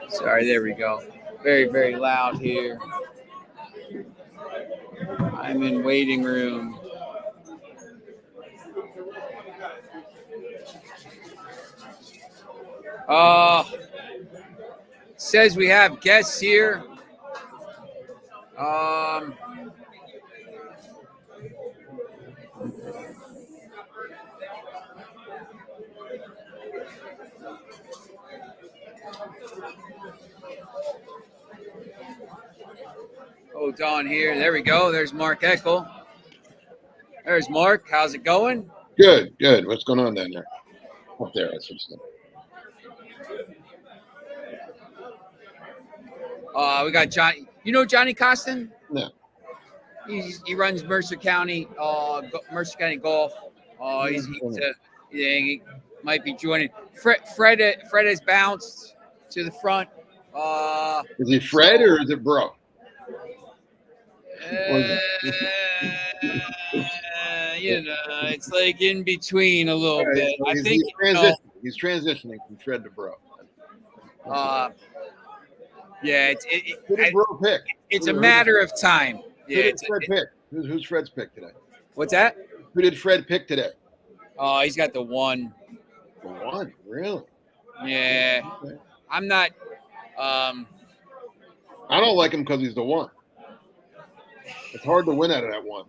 Sorry, there we go. Very, very loud here. I'm in waiting room. Says we have guests here. Hold on here. There we go. There's Mark Eckel. There's Mark. How's it going? Good. What's going on down there? Up there, that's what's going on. We got Johnny. You know Johnny Costin? No. He runs Mercer County Golf. He might be joining. Fred has bounced to the front. Is it Fred or is it Bro? it's like in between a little bit. I He's think he's transitioning from Shred to Bro. yeah, Who did Bro pick? it's a matter of time. Who Yeah, did Fred pick? Who's Fred's pick today? what's that? Who did Fred pick today? Oh, he's got the one. The one, really? Yeah, I'm not. I don't like him because he's the one. It's hard to win out of that one.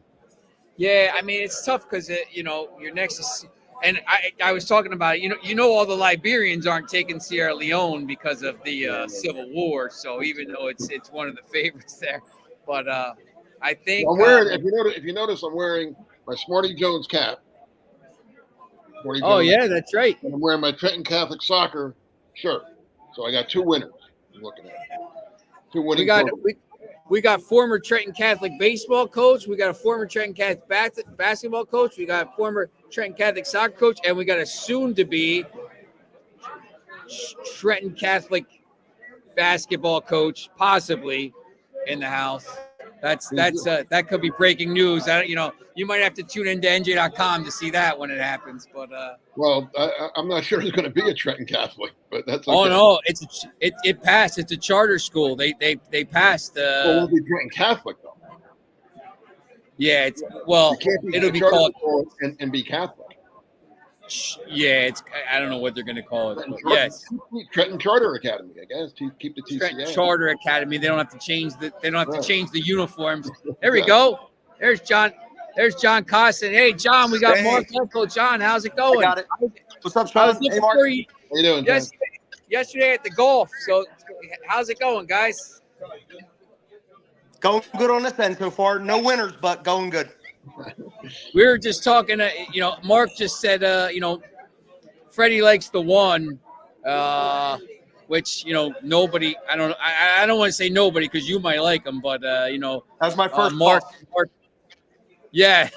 Yeah, I mean it's tough because your next is, and I was talking about it. All the Liberians aren't taking Sierra Leone because of the Civil War. So even though it's one of the favorites there, but I think I'm wearing. If you notice, I'm wearing my Smarty Jones cap. Smarty Jones, yeah, that's right. and I'm wearing my Trenton Catholic soccer shirt. So I got two winners. I'm looking at two winning. We got former Trenton Catholic baseball coach. We got a former Trenton Catholic basketball coach. We got a former Trenton Catholic soccer coach, and we got a soon-to-be Trenton Catholic basketball coach, possibly in the house. That could be breaking news. You might have to tune into NJ.com to see that when it happens. But well, I'm not sure it's going to be a Trenton Catholic, but that's okay. Oh no, it passed. It's a charter school. They passed. Well, it'll be Trenton Catholic though. Yeah, it'll be called and be Catholic. Yeah, I don't know what they're going to call it. Yes, Trenton Charter Academy, I guess. To keep the TCA. Trenton Charter Academy. They don't have to change the uniforms. There we go. There's John. There's John Costin. Hey, John, we got Mark Echo. John, how's it going? I got it. What's up, Sean? Hey, Mark. How you doing, John? Yesterday at the golf. So, how's it going, guys? Going good on this end so far. No winners, but going good. We were just talking, Mark just said, Freddie likes the one, which, nobody, I don't want to say nobody because you might like him, but, that was my first Mark, yeah.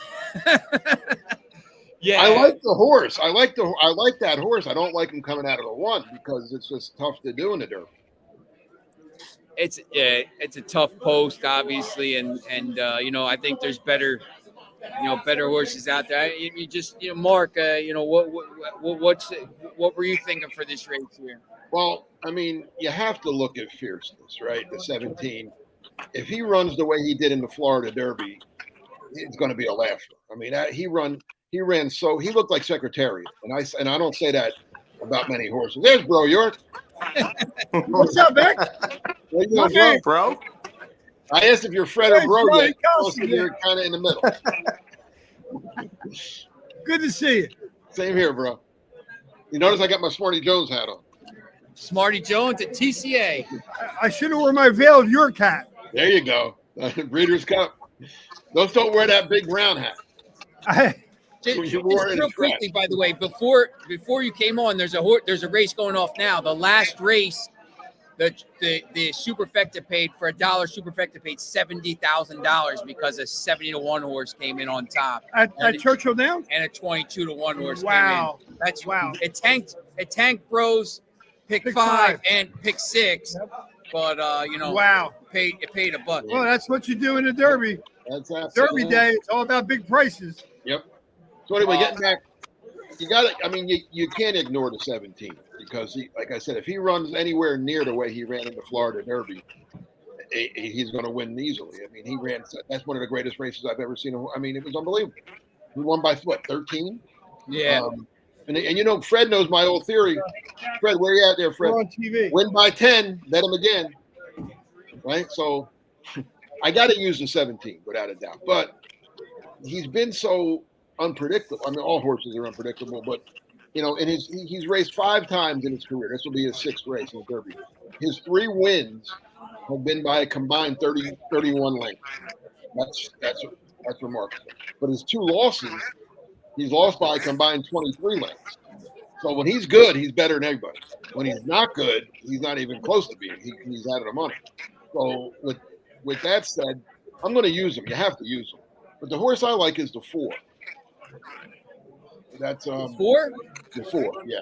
Yeah. I like the horse. I like that horse. I don't like him coming out of the one because it's just tough to do in the dirt. It's a tough post, obviously, and I think there's better horses out there. You just, Mark, what were you thinking for this race here? Well, I mean, you have to look at fierceness, right? The 17. If he runs the way he did in the Florida Derby, it's going to be a laugher. I mean, he ran so he looked like Secretariat, and I don't say that about many horses. There's Bro York. What's up, Beck? Okay, bro. I asked if you're Fred or Bro yet. You're kind of in the middle. Good to see you. Same here, bro. You notice I got my Smarty Jones hat on. Smarty Jones at TCA. I should have worn my Veil of York hat. There you go. Breeders' Cup. Those don't wear that big round hat. Just real quickly, by the way, before you came on, there's a race going off now. The last race, the superfecta paid for $1. Superfecta paid $70,000 because a 70-1 horse came in on top. At Churchill Downs? And a 22-1 horse wow. came in. That's wow. It tanked Bros pick 5 and pick 6. Yep. But wow. It paid a buck. Well, that's what you do in the Derby. That's Derby day. It's all about big prices. Yep. So anyway, getting back, you got it. I mean, you can't ignore the 17 because like I said, if he runs anywhere near the way he ran in the Florida Derby, he's going to win easily. I mean, that's one of the greatest races I've ever seen. I mean, it was unbelievable. He won by what, 13? Yeah. And Fred knows my old theory. Fred, where you at there, Fred? We're on TV. Win by 10, bet him again. Right? So I got to use the 17 without a doubt. But he's been so unpredictable. I mean, all horses are unpredictable, but he's raced 5 times in his career. This will be his 6th race in the Derby. His 3 wins have been by a combined 31 lengths. That's remarkable. But his 2 losses, he's lost by a combined 23 lengths. So when he's good, he's better than everybody. When he's not good, he's not even close to being. He's out of the money. So with that said, I'm going to use him. You have to use him. But the horse I like is the 4. That's 4? The 4, yeah.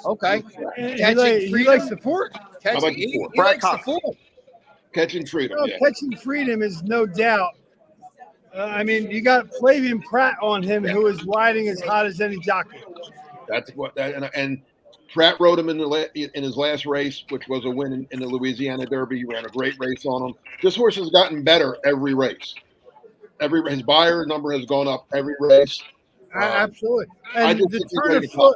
Okay. He likes the 4? I like the 4. He likes the 4. Catching Freedom. Well, yeah. Catching Freedom is no doubt I mean, you got Flavian Pratt on him, who is riding as hot as any jockey. That's what and Pratt rode him in his last race, which was a win in the Louisiana Derby. He ran a great race on him. This horse has gotten better every race. His buyer number has gone up every race. Absolutely. I And just the think he's turn ready of to top.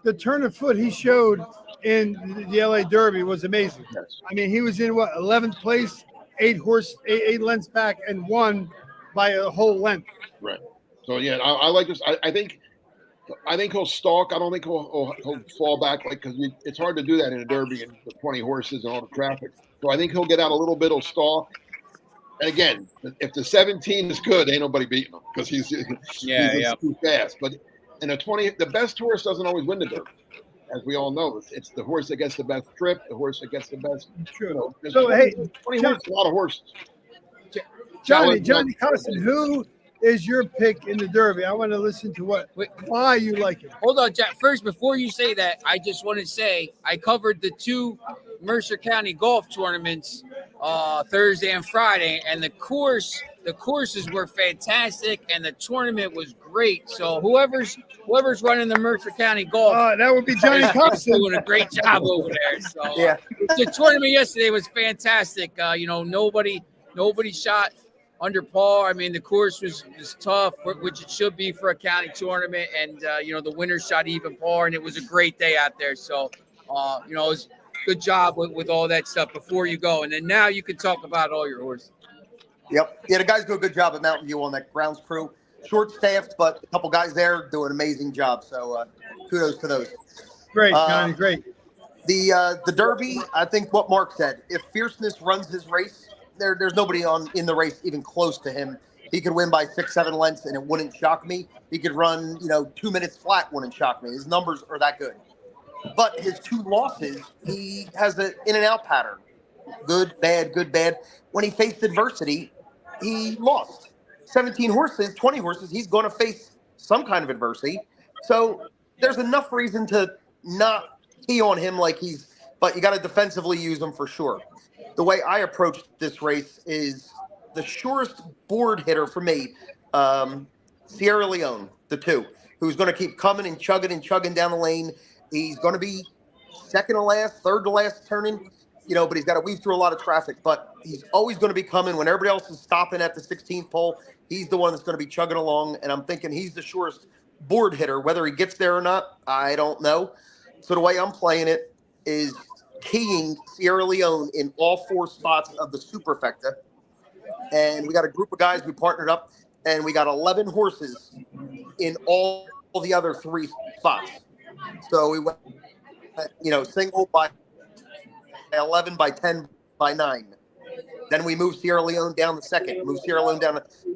the turn of foot he showed in the LA Derby was amazing. Yes. I mean, he was in 11th place, eight lengths back, and won by a whole length. Right. So yeah, I like this. I think he'll stalk. I don't think he'll fall back because it's hard to do that in a Derby and with 20 horses and all the traffic. So I think he'll get out a little bit. He'll stalk. And again, if the 17 is good, ain't nobody beating him because he's too fast. But in a 20, the best horse doesn't always win the Derby, as we all know. It's the horse that gets the best trip, the horse that gets the best. True. So 20 horses, a lot of horses. Johnny Carson, who is your pick in the Derby? I want to listen to why you like him. Hold on, Jack. First, before you say that, I just want to say I covered the 2 Mercer County golf tournaments Thursday and Friday, and the courses were fantastic, and the tournament was great. So whoever's running the Mercer County golf, that would be Johnny Carson, doing a great job over there. So Yeah. The tournament yesterday was fantastic. Nobody shot under par. I mean, the course was tough, which it should be for a county tournament. And, the winners shot even par, and it was a great day out there. So, it was good job with all that stuff before you go. And then now you can talk about all your horses. Yep. Yeah, the guys do a good job at Mountain View on that grounds crew. Short-staffed, but a couple guys there do an amazing job. So kudos to those. Great, Johnny, great. The Derby, I think what Mark said, if Fierceness runs his race, there's nobody in the race even close to him. He could win by 6-7 lengths, and it wouldn't shock me. He could run, 2 minutes flat, wouldn't shock me. His numbers are that good. But his 2 losses, he has an in-and-out pattern. Good, bad, good, bad. When he faced adversity, he lost. 17 horses, 20 horses, he's going to face some kind of adversity. So there's enough reason to not key on him but you got to defensively use him for sure. The way I approached this race is the surest board hitter for me, Sierra Leone, the 2, who's going to keep coming and chugging down the lane. He's going to be second to last, third to last turning, but he's got to weave through a lot of traffic. But he's always going to be coming when everybody else is stopping at the 16th pole. He's the one that's going to be chugging along, and I'm thinking he's the surest board hitter. Whether he gets there or not, I don't know. So the way I'm playing it is keying Sierra Leone in all 4 spots of the superfecta. And we got a group of guys, we partnered up, and we got 11 horses in all the other 3 spots. So we went, single by 11, by 10, by 9. Then we moved Sierra Leone down the second,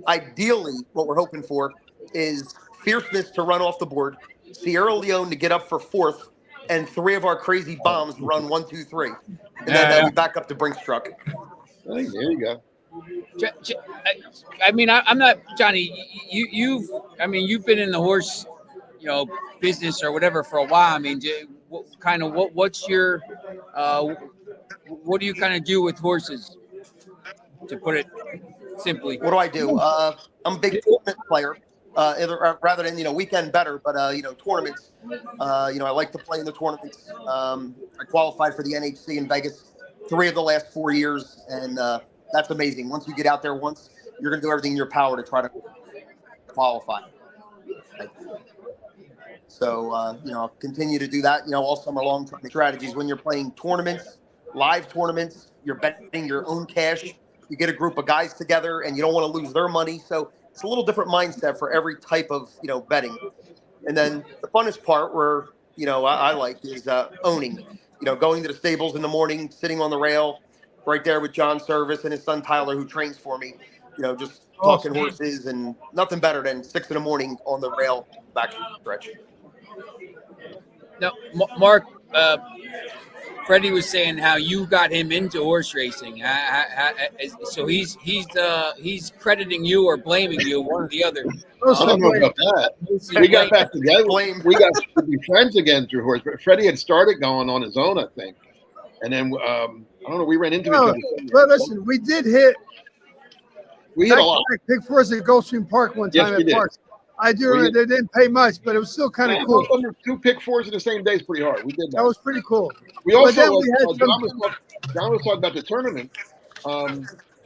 ideally, what we're hoping for is Fierceness to run off the board, Sierra Leone to get up for 4th, and 3 of our crazy bombs run 1, 2, 3. And then we back up to Brink's truck. There you go. I mean, I'm not Johnny. You've been in the horse, business or whatever for a while. I mean, what's your, what do you kind of do with horses? To put it simply, what do I do? I'm a big tournament player. Rather than weekend better, but tournaments. I like to play in the tournaments. I qualified for the NHC in Vegas 3 of the last 4 years, and that's amazing. Once you get out there once, you're going to do everything in your power to try to qualify. So I'll continue to do that. All summer long. Strategies when you're playing tournaments, live tournaments, you're betting your own cash. You get a group of guys together, and you don't want to lose their money. So it's a little different mindset for every type of, betting. And then the funnest part where, I like is owning, going to the stables in the morning, sitting on the rail right there with John Service and his son, Tyler, who trains for me, just talking horses, and nothing better than 6 in the morning on the rail back stretch. Now, Mark, Freddie was saying how you got him into horse racing. So he's crediting you or blaming you, one or the other. I don't know about that. We got back together. We got to be friends again through horse. Freddie had started going on his own, I think, and then I don't know. We ran into each other. But listen, we did hit We hit a lot. Big Force at Gulfstream Park one Yes, time we at did. Parks. I do We remember they didn't pay much, but it was still kind of cool. Two pick fours in the same day is pretty hard. We did That that. was pretty cool. We also, then we had John was talking about the tournament.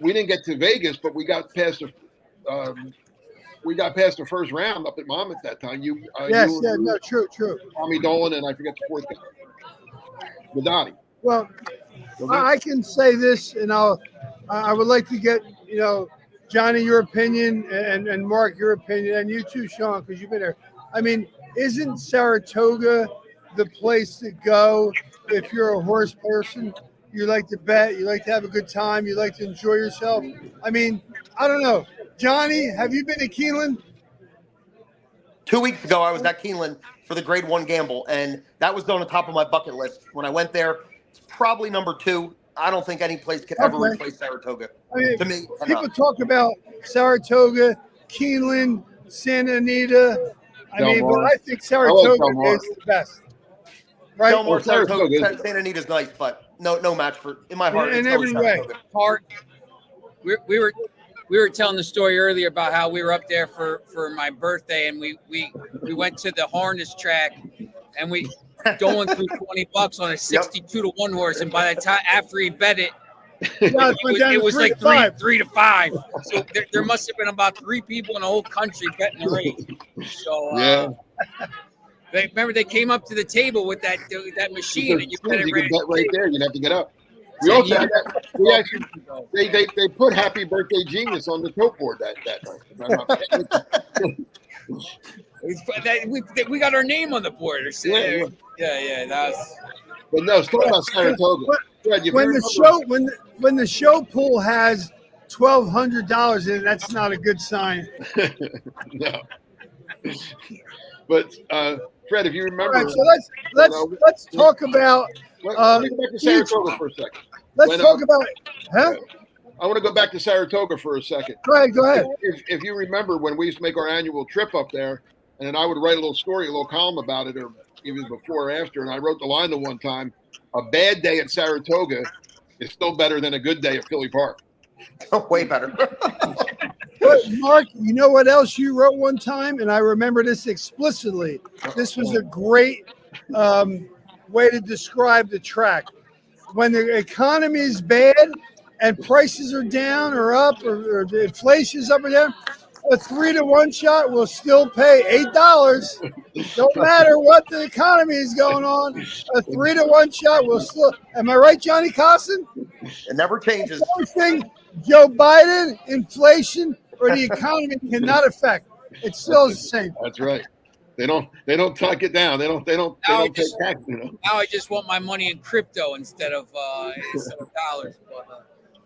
We didn't get to Vegas, but we got past the first round up at Monmouth that time. True. Tommy Dolan and I forget the fourth guy, Vidati. Well, I can say this, and I would like to get Johnny your opinion and Mark your opinion, and you too, Sean, because you've been there. I mean, isn't Saratoga the place to go if you're a horse person? You like to bet, you like to have a good time, you like to enjoy yourself. I mean, I don't know. Johnny, have you been to Keeneland? 2 weeks ago, I was at Keeneland for the Grade 1 gamble, and that was on the top of my bucket list. When I went there, it's probably number 2. I don't think any place could ever replace Saratoga. I mean, to me, people talk about Saratoga, Keeneland, Santa Anita. But I think Saratoga is the best. Right? Del Mar, Saratoga, Santa Anita's nice, but no match for in my heart. In every way. We were telling the story earlier about how we were up there for my birthday, and we went to the harness track, and we Dolan threw $20 on a 62-1 horse, and by the time after he bet it, it was like 3 to 5. So there must have been about 3 people in the whole country betting the race. So remember they came up to the table with that machine, and you bet it right there. You'd have to get up. We also had that, they put Happy Birthday Genius on the tote board that night. We got our name on the board. Yeah. That was. But no, it's talking about Saratoga. When the show pool has $1,200 in it, that's not a good sign. No. But Fred, if you remember, all right, so let's talk about. Let me go back to Saratoga for a second. Let's talk about. Huh? I want to go back to Saratoga for a second. Go ahead. If you remember when we used to make our annual trip up there, and then I would write a little story, a little column about it, or even before or after, and I wrote the line the one time: a bad day at Saratoga is still better than a good day at Philly Park. Way better. But Mark, you know what else you wrote one time, and I remember this explicitly. This was a great way to describe the track. When the economy is bad and prices are down or up, or the inflation's up or down, a 3-to-1 shot will still pay $8. Don't matter what the economy is going on. A 3-to-1 shot will still. Am I right, Johnny Costin? It never changes. The only thing Joe Biden, inflation, or the economy cannot affect. It still is the same. That's right. They don't talk it down. They don't take tax. Now I just want my money in crypto instead of dollars.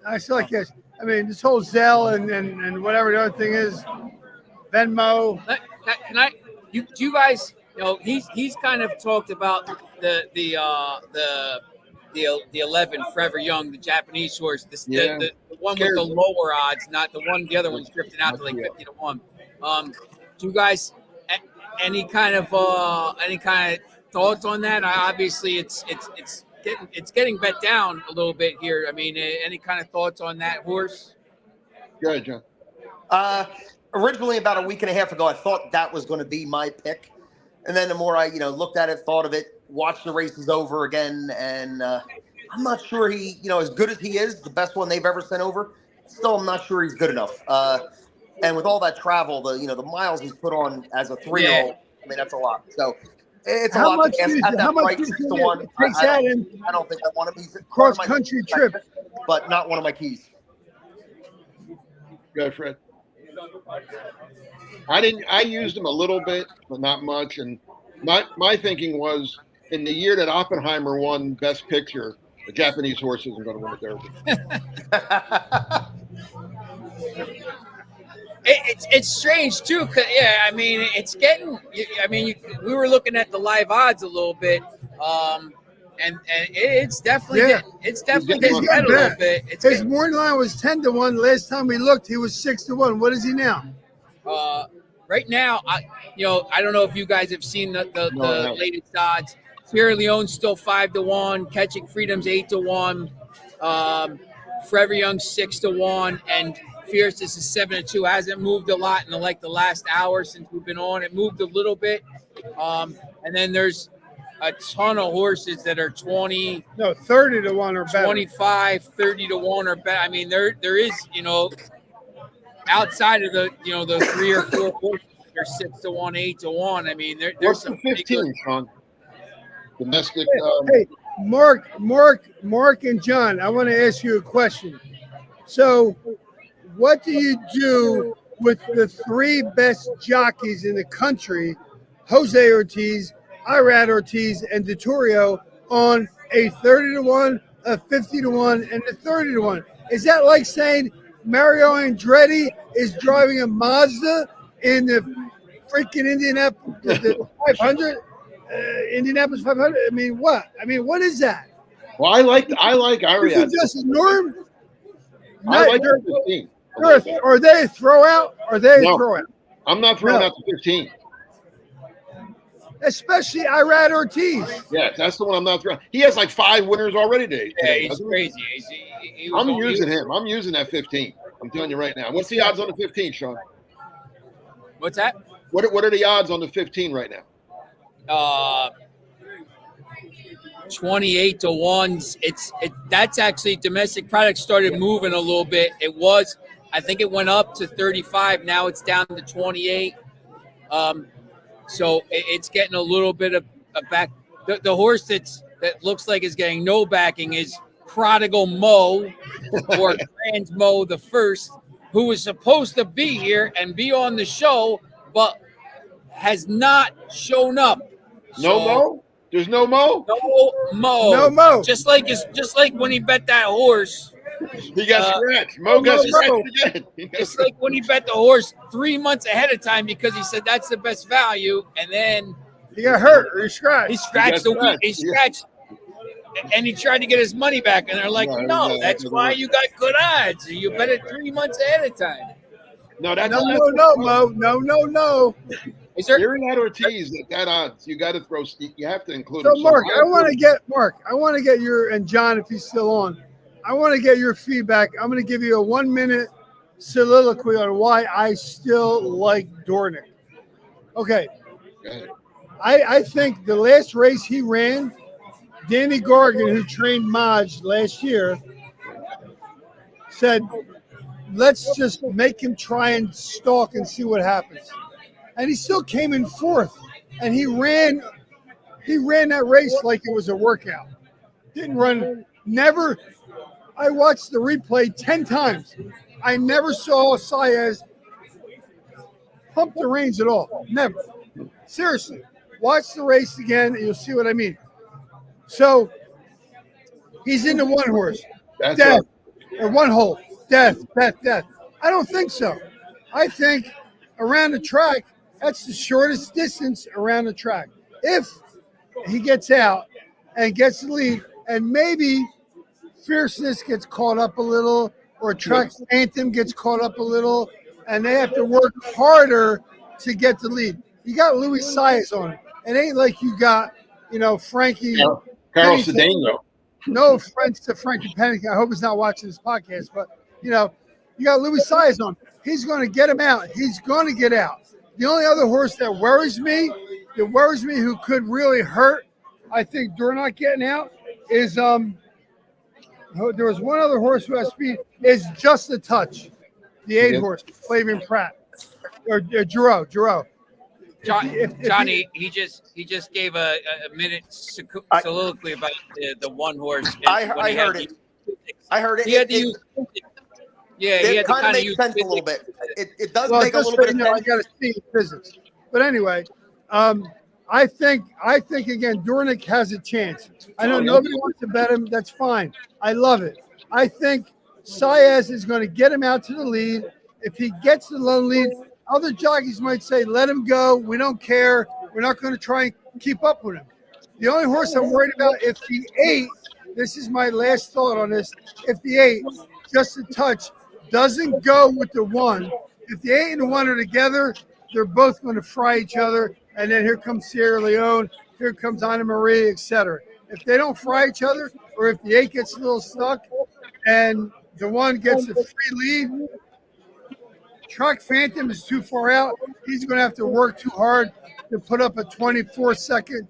I still like this. I mean, this whole Zelle and whatever the other thing is, Venmo. Can I? Do you guys? He's kind of talked about the 11 Forever Young, the Japanese horse, the one with the lower odds, not the one. The other one's drifting out to like 50-1. Do you guys any kind of thoughts on that? Obviously, it's getting bet down a little bit here. I mean, any kind of thoughts on that horse? Go ahead, John. Originally, about a week and a half ago, I thought that was going to be my pick, and then the more I looked at it, thought of it, watched the races over again, and I'm not sure he, as good as he is, the best one they've ever sent over. Still, I'm not sure he's good enough. And with all that travel, the miles he's put on as a 3-year-old, I mean, that's a lot. So it's a lot to ask at that price, 6-to-1. I don't think I want him. He's cross country trip, but not one of my keys. Go ahead, Fred. I used him a little bit, but not much. And my thinking was, in the year that Oppenheimer won Best Picture, the Japanese horse isn't going to win the Derby. It's strange too, cause I mean it's getting. I mean, we were looking at the live odds a little bit, and it's definitely getting better a little bit. His morning line was 10-1. Last time we looked, he was 6-1. What is he now? Right now, I don't know if you guys have seen the latest odds. Sierra Leone's still 5-1. Catching Freedom's 8-1. Forever Young 6-1, and Fierceness is 7-2. Hasn't moved a lot in the last hour since we've been on. It moved a little bit. And then there's a ton of horses that are 20, No, 30 to 1 or better. 25, 30 to 1 or better. I mean, there is, outside of the 3 or 4 horses, there's 6 to 1, 8 to 1. I mean, there's What's the some pretty 15, good. Sean? Domestic. Hey, Mark, and John, I want to ask you a question. So, what do you do with the 3 best jockeys in the country, Jose Ortiz, Irad Ortiz, and DeTorio, on a 30 to 1, a 50 to 1, and a 30 to 1? Is that like saying Mario Andretti is driving a Mazda in the freaking Indianapolis, the 500? Indianapolis 500. I mean, what? What is that? Well, I like Ariad. You just ignore him. I like the 15. Are they a throw out? No. Throw out? I'm not throwing out the 15. Especially Irad Ortiz. Yeah, that's the one I'm not throwing. He has like 5 winners already today. Yeah, he's crazy. I'm using him. I'm using that 15. I'm telling you right now. What's the odds on the 15, Sean? What's that? What are the odds on the 15 right now? 28 to 1. That's actually domestic product started moving a little bit. I think it went up to 35. Now it's down to 28. So it's getting a little bit of back. The horse that looks like is getting no backing is Prodigal Mo, or Trans Mo the First, who was supposed to be here and be on the show, but has not shown up. No Mo? There's no Mo? No Mo. No Mo. Just like when he bet that horse. He got scratched. Mo got scratched again. It's like when he bet the horse 3 months ahead of time because he said that's the best value, and then he got hurt or he scratched. He scratched and he tried to get his money back, and they're like, "No, that's why you got good odds. You bet it 3 months ahead of time." No, that's no, Mo. No. Is there Ariad Ortiz at that odds? You got to throw. You have to include. So, him. Mark, I want to get your, and John, if he's still on, I want to get your feedback. I'm going to give you a 1-minute soliloquy on why I still like Dornick. Okay. I think the last race he ran, Danny Gargan, who trained Maj last year, said, let's just make him try and stalk and see what happens. And he still came in 4th. And he ran that race like it was a workout. Didn't run, never. I watched the replay 10 times. I never saw Saez pump the reins at all. Never. Seriously. Watch the race again and you'll see what I mean. So he's into one horse. That's death. Right. Or one hole. Death. I don't think so. I think around the track, that's the shortest distance around the track. If he gets out and gets the lead, and maybe Fierceness gets caught up a little, or Track Anthem gets caught up a little, and they have to work harder to get the lead. You got Louis Saez on it. It ain't like you got, Frankie. Carlos Cedeno. No offense to Frankie Pennington. I hope he's not watching this podcast, but, you got Louis Saez on. He's going to get him out. He's going to get out. The only other horse that worries me who could really hurt, I think, Dornock getting out, is there was one other horse who has speed, is Just a Touch, the 8 horse, Flavian Pratt, or Giroux. Johnny, he just gave a minute soliloquy about the one horse. I heard it. He had to use. Yeah, he had to kind of makes sense a little bit. It does make a little bit of sense. I got to see physics, but anyway, I think again, Dornick has a chance. I know nobody wants to bet him. That's fine. I love it. I think Saez is going to get him out to the lead. If he gets the lone lead, other jockeys might say, "Let him go. We don't care. We're not going to try and keep up with him." The only horse I'm worried about, if the 8, this is my last thought on this, if the 8, Just a Touch, doesn't go with the 1, if the 8 and the 1 are together, they're both going to fry each other. And then here comes Sierra Leone, here comes Anna Marie, etc. If they don't fry each other, or if the 8 gets a little stuck and the 1 gets a free lead, Truck Phantom is too far out. He's going to have to work too hard to put up a 23 second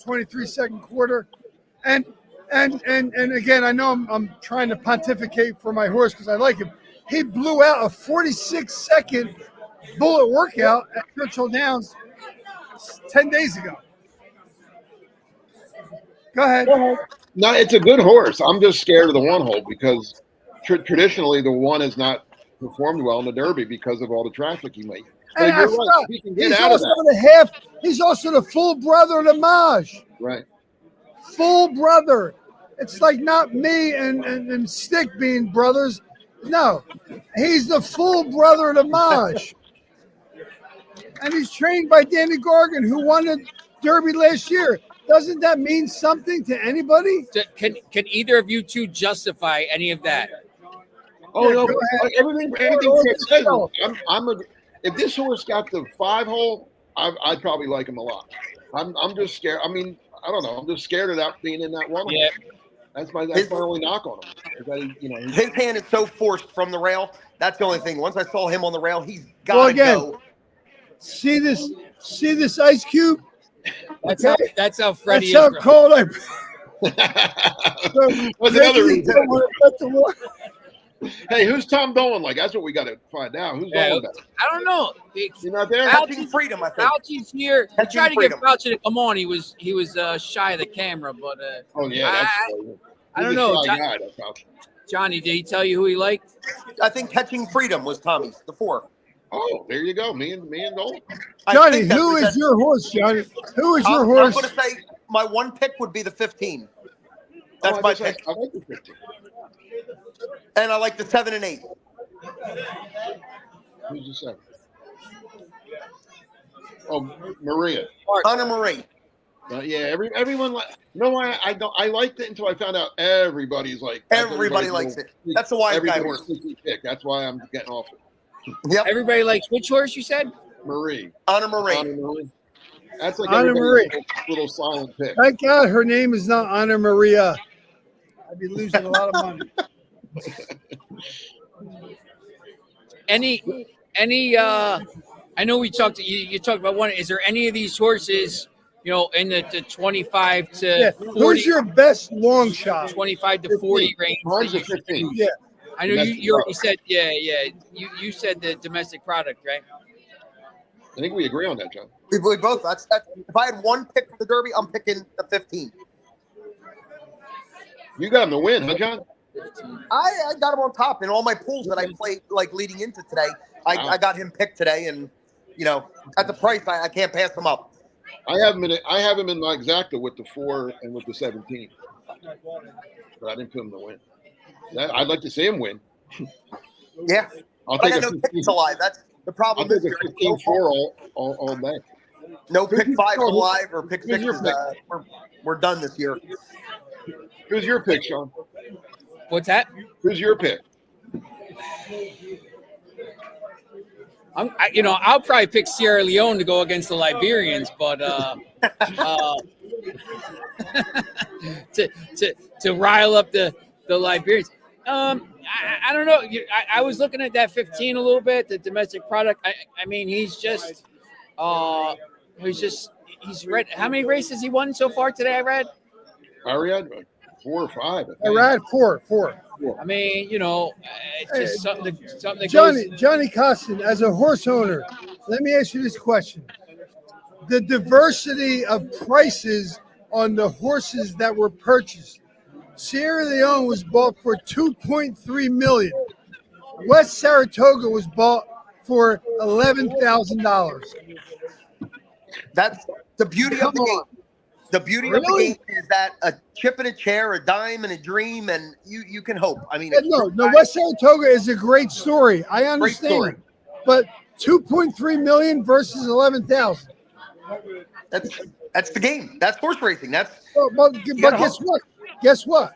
quarter. And again, I know I'm trying to pontificate for my horse because I like him. He blew out a 46-second bullet workout at Churchill Downs 10 days ago. Go ahead. No, it's a good horse. I'm just scared of the one hole because traditionally the one has not performed well in the Derby because of all the traffic he made. And But you're right. He can get he's out of also that. he's also the full brother of the Maj. Right. Full brother. It's like not me and Stick being brothers. No, he's the full brother of the Maj. And he's trained by Danny Gargan, who won the Derby last year. Doesn't that mean something to anybody? Can either of you two justify any of that? Oh, Yeah, no. go ahead. Everything said, if this horse got the 5 hole, I'd probably like him a lot. I'm just scared. I mean, I don't know. I'm just scared of that being in that one. Yeah. That's my only knock on him. Is that His hand is so forced from the rail. That's the only thing. Once I saw him on the rail, he's got to go. See this ice cube? That's Okay. how Freddie That's is. how cold I. What's another reason? reason? Hey, who's Tom Dolan like? That's what we got to find out. Who's Dolan better? I don't know. You're not there? Catching freedom, I think. Fauci's here. He Catching tried to freedom. get Fauci to come on. He was shy of the camera, but Oh yeah, that's I don't know. Guy, that's Fauci. Johnny, did he tell you who he liked? I think Catching Freedom was Tommy's, the 4. Oh, there you go. Me and Dolan. Johnny, who is your horse, Johnny? Who is your I'm horse? going to say my one pick would be the 15. That's I my guess pick. I like the 15. And I like the 7 and 8. Who's the 7? Oh, Maria. Anna Marie. Yeah, everyone like. No, I don't. I liked it until I found out everybody's like. Everybody likes it. That's a wise guy horse. Pick. That's why I'm getting off it. Yep. Everybody likes which horse you said? Marie. Anna Marie. Anna Marie. That's like Anna Marie. Little silent pick. Thank God her name is not Anna Maria. I'd be losing a lot of money. Any I know we talked you talked about one. Is there any of these horses, in the 25 to 40, Who's your best long shot? 25 to 40 range? Mine's a 15. Yeah. I know you already said you said the domestic product, right? I think we agree on that, John. We both. That's if I had one pick for the Derby, I'm picking the 15. You got him to win, huh, John? I got him on top in all my pools that I played like leading into today. I got him picked today, and at the price, I can't pass him up. I have him in my exacta with the 4 and with the 17, but I didn't put him to win. I'd like to see him win. Yeah, I'll but I take got a no picks alive. That's the problem. I'll take a 15-4 all day. No pick 5 alive or pick Who's 6. your pick? We're done this year. Who's your pick, Sean? What's that? Who's your pick? I'll probably pick Sierra Leone to go against the Liberians, but to rile up the Liberians. I don't know. I was looking at that 15 a little bit, the domestic product. I mean, he's read. How many races he won so far today? I read 4 or 5. I read 4. I mean, it's just something that Johnny Costin, as a horse owner, let me ask you this question. The diversity of prices on the horses that were purchased. Sierra Leone was bought for $2.3 million. West Saratoga was bought for $11,000. That's the beauty of the game. The beauty of the game is that a chip in a chair, a dime, and a dream, and you can hope. I mean, No, West Saratoga is a great story. I understand, story. But $2.3 million versus $11,000. That's the game. That's horse racing. But guess what? Guess what?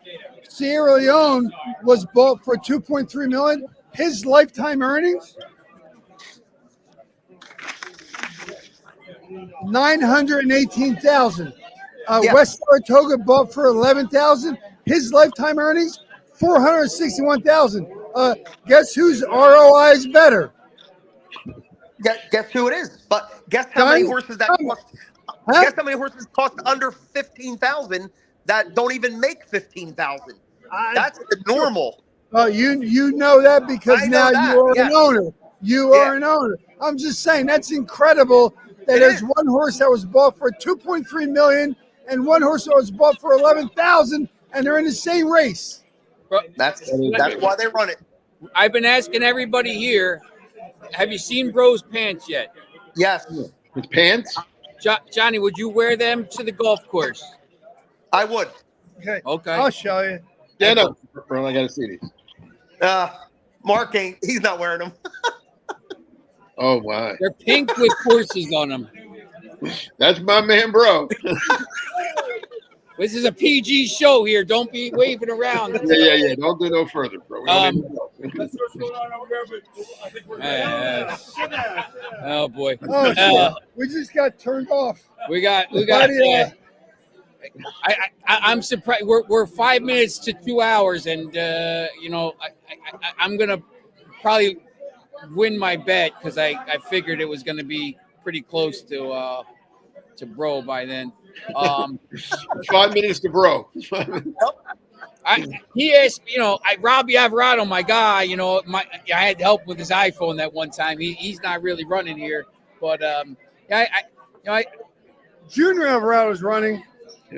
Sierra Leone was bought for $2.3 million. His lifetime earnings, $918,000. West Saratoga bought for $11,000. His lifetime earnings, $461,000. Guess whose ROI is better? Guess who it is? But guess how many horses that cost? Huh? Guess how many horses cost under 15,000 that don't even make 15,000? That's the normal. You know that because I know now that, you are yes. an owner. You are an owner. I'm just saying that's incredible that It there's is. one horse that was bought for 2.3 million and one horse that was bought for 11,000, and they're in the same race. That's why they run it. I've been asking everybody here, have you seen Bro's pants yet? Yes, His pants? Johnny, would you wear them to the golf course? I would. Okay. Okay. I'll show you. Yeah, no. Bro, I got to see these. Mark ain't. He's not wearing them. Oh, my. They're pink with horses on them. That's my man, bro. This is a PG show here. Don't be waving around. Yeah. Don't do no further, bro. We don't need to go. Oh boy. Oh, shit. We just got turned off. We got. I'm surprised. We're 5 minutes to 2 hours, and I'm gonna probably win my bet because I figured it was gonna be pretty close to Bro by then. 5 minutes to bro. He asked, Robbie Alvarado, my guy. I had help with his iPhone that one time. He's not really running here, but Junior Alvarado's running.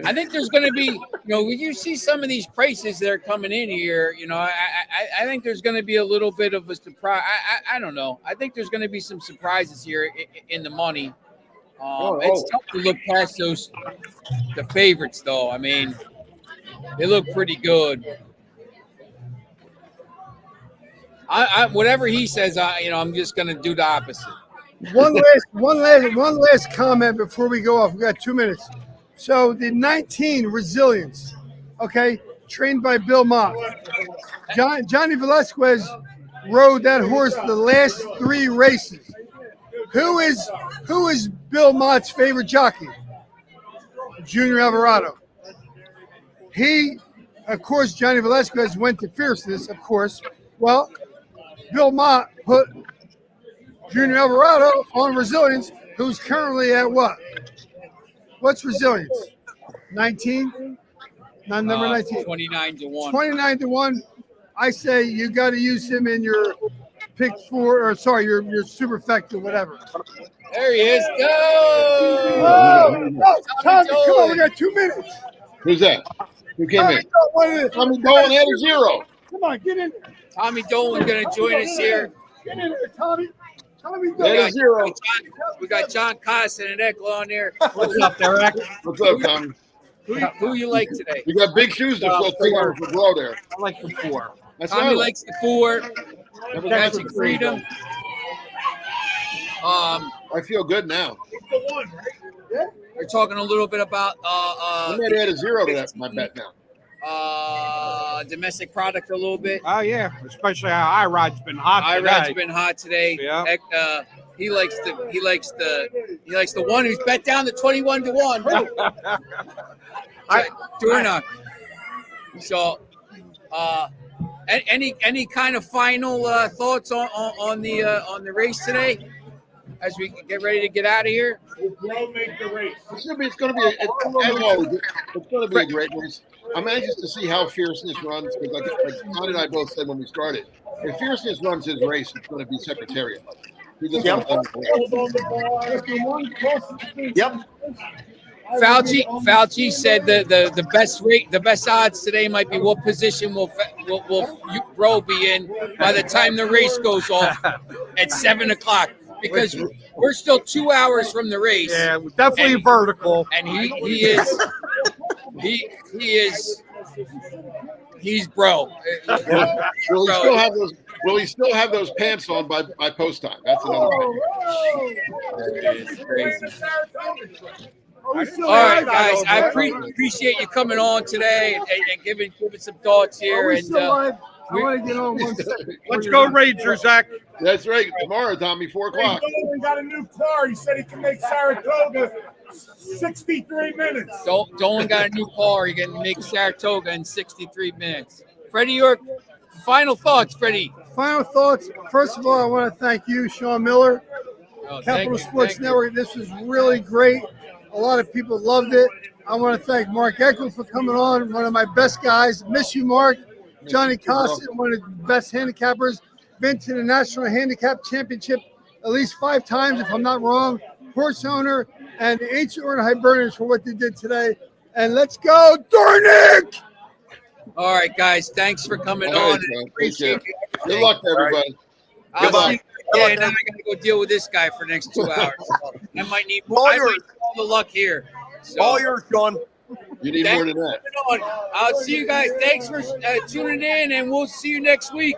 I think there's going to be, when you see some of these prices that are coming in here, I think there's going to be a little bit of a surprise. I don't know. I think there's going to be some surprises here in the money. It's tough to look past the favorites, though. I mean, they look pretty good. Whatever he says, I'm just going to do the opposite. One last comment before we go off. We got 2 minutes. So the 19 Resilience, okay, trained by Bill Mott. Johnny Velasquez rode that horse the last 3 races. Who is Bill Mott's favorite jockey? Junior Alvarado. He, of course, Johnny Velasquez went to Fierceness, of course. Well, Bill Mott put Junior Alvarado on Resilience, who's currently at what? What's Resilience? 19? Not number 19. 29 to 1. 29 to 1. I say you got to use him in your pick 4, or sorry, your superfecta, whatever. There he is. Go! Oh, Tommy, come on, we got 2 minutes. Who's that? Who came in? Tommy Dolan had a 0. Come on, get in. Tommy Dolan going to join us here. Get in there, Tommy. Tommy Had a 0. We got John Costin and Eckler on there. What's up, Derek? What's up, Tommy? Who you like today? You got big shoes to fill 2 hours for bro there. I like the 4. That's Tommy right. likes the 4. Magic Freedom. I feel good now. We're talking a little bit about I might add a 0 to that. My bet now. Domestic product for a little bit. Oh yeah, especially how iRide's been hot today. iRide's been hot today. Yeah. He likes the one who's bet down to 21 to 1. Durnock. So, any kind of final thoughts on the race today as we get ready to get out of here? It's going to be a great race. I'm anxious to see how Fierceness runs because, like John and I both said when we started, if Fierceness runs his race, it's going to be Secretariat. Yep. Fauci said the best odds today might be what position will Bro be in by the time the race goes off at 7:00 because we're still 2 hours from the race. Yeah, definitely vertical. And he's Bro. Will he still have those pants on by post time? That's another thing. All right, guys. I appreciate you coming on today and giving some thoughts here. And I want to get on 1 second. Let's go Rangers, Zach. That's right. Tomorrow, Tommy, 4:00. Dolan got a new car. He said he can make Saratoga 63 minutes. Dolan got a new car. He can make Saratoga in 63 minutes. Freddie, your final thoughts, Freddie. final thoughts. First of all, I want to thank you, Sean Miller, Oh, thank Capital you, Sports thank you. Network. This was really great. A lot of people loved it. I want to thank Mark Eckel for coming on, one of my best guys. Miss you, Mark. Johnny Costin, one of the best handicappers. Been to the National Handicap Championship at least 5 times, if I'm not wrong. Horse owner and the Ancient Order Hibernians for what they did today. And let's go, Dornick! All right, guys. Thanks for coming All right, on. man. Take Appreciate care. it. Good luck to everybody. I'll luck. see you. Yeah, now I got to go deal with this guy for the next 2 hours. I might need All I might yours. need all the luck here. So, All yours, Sean. You need more than that. I'll see you guys. Thanks for tuning in, and we'll see you next week.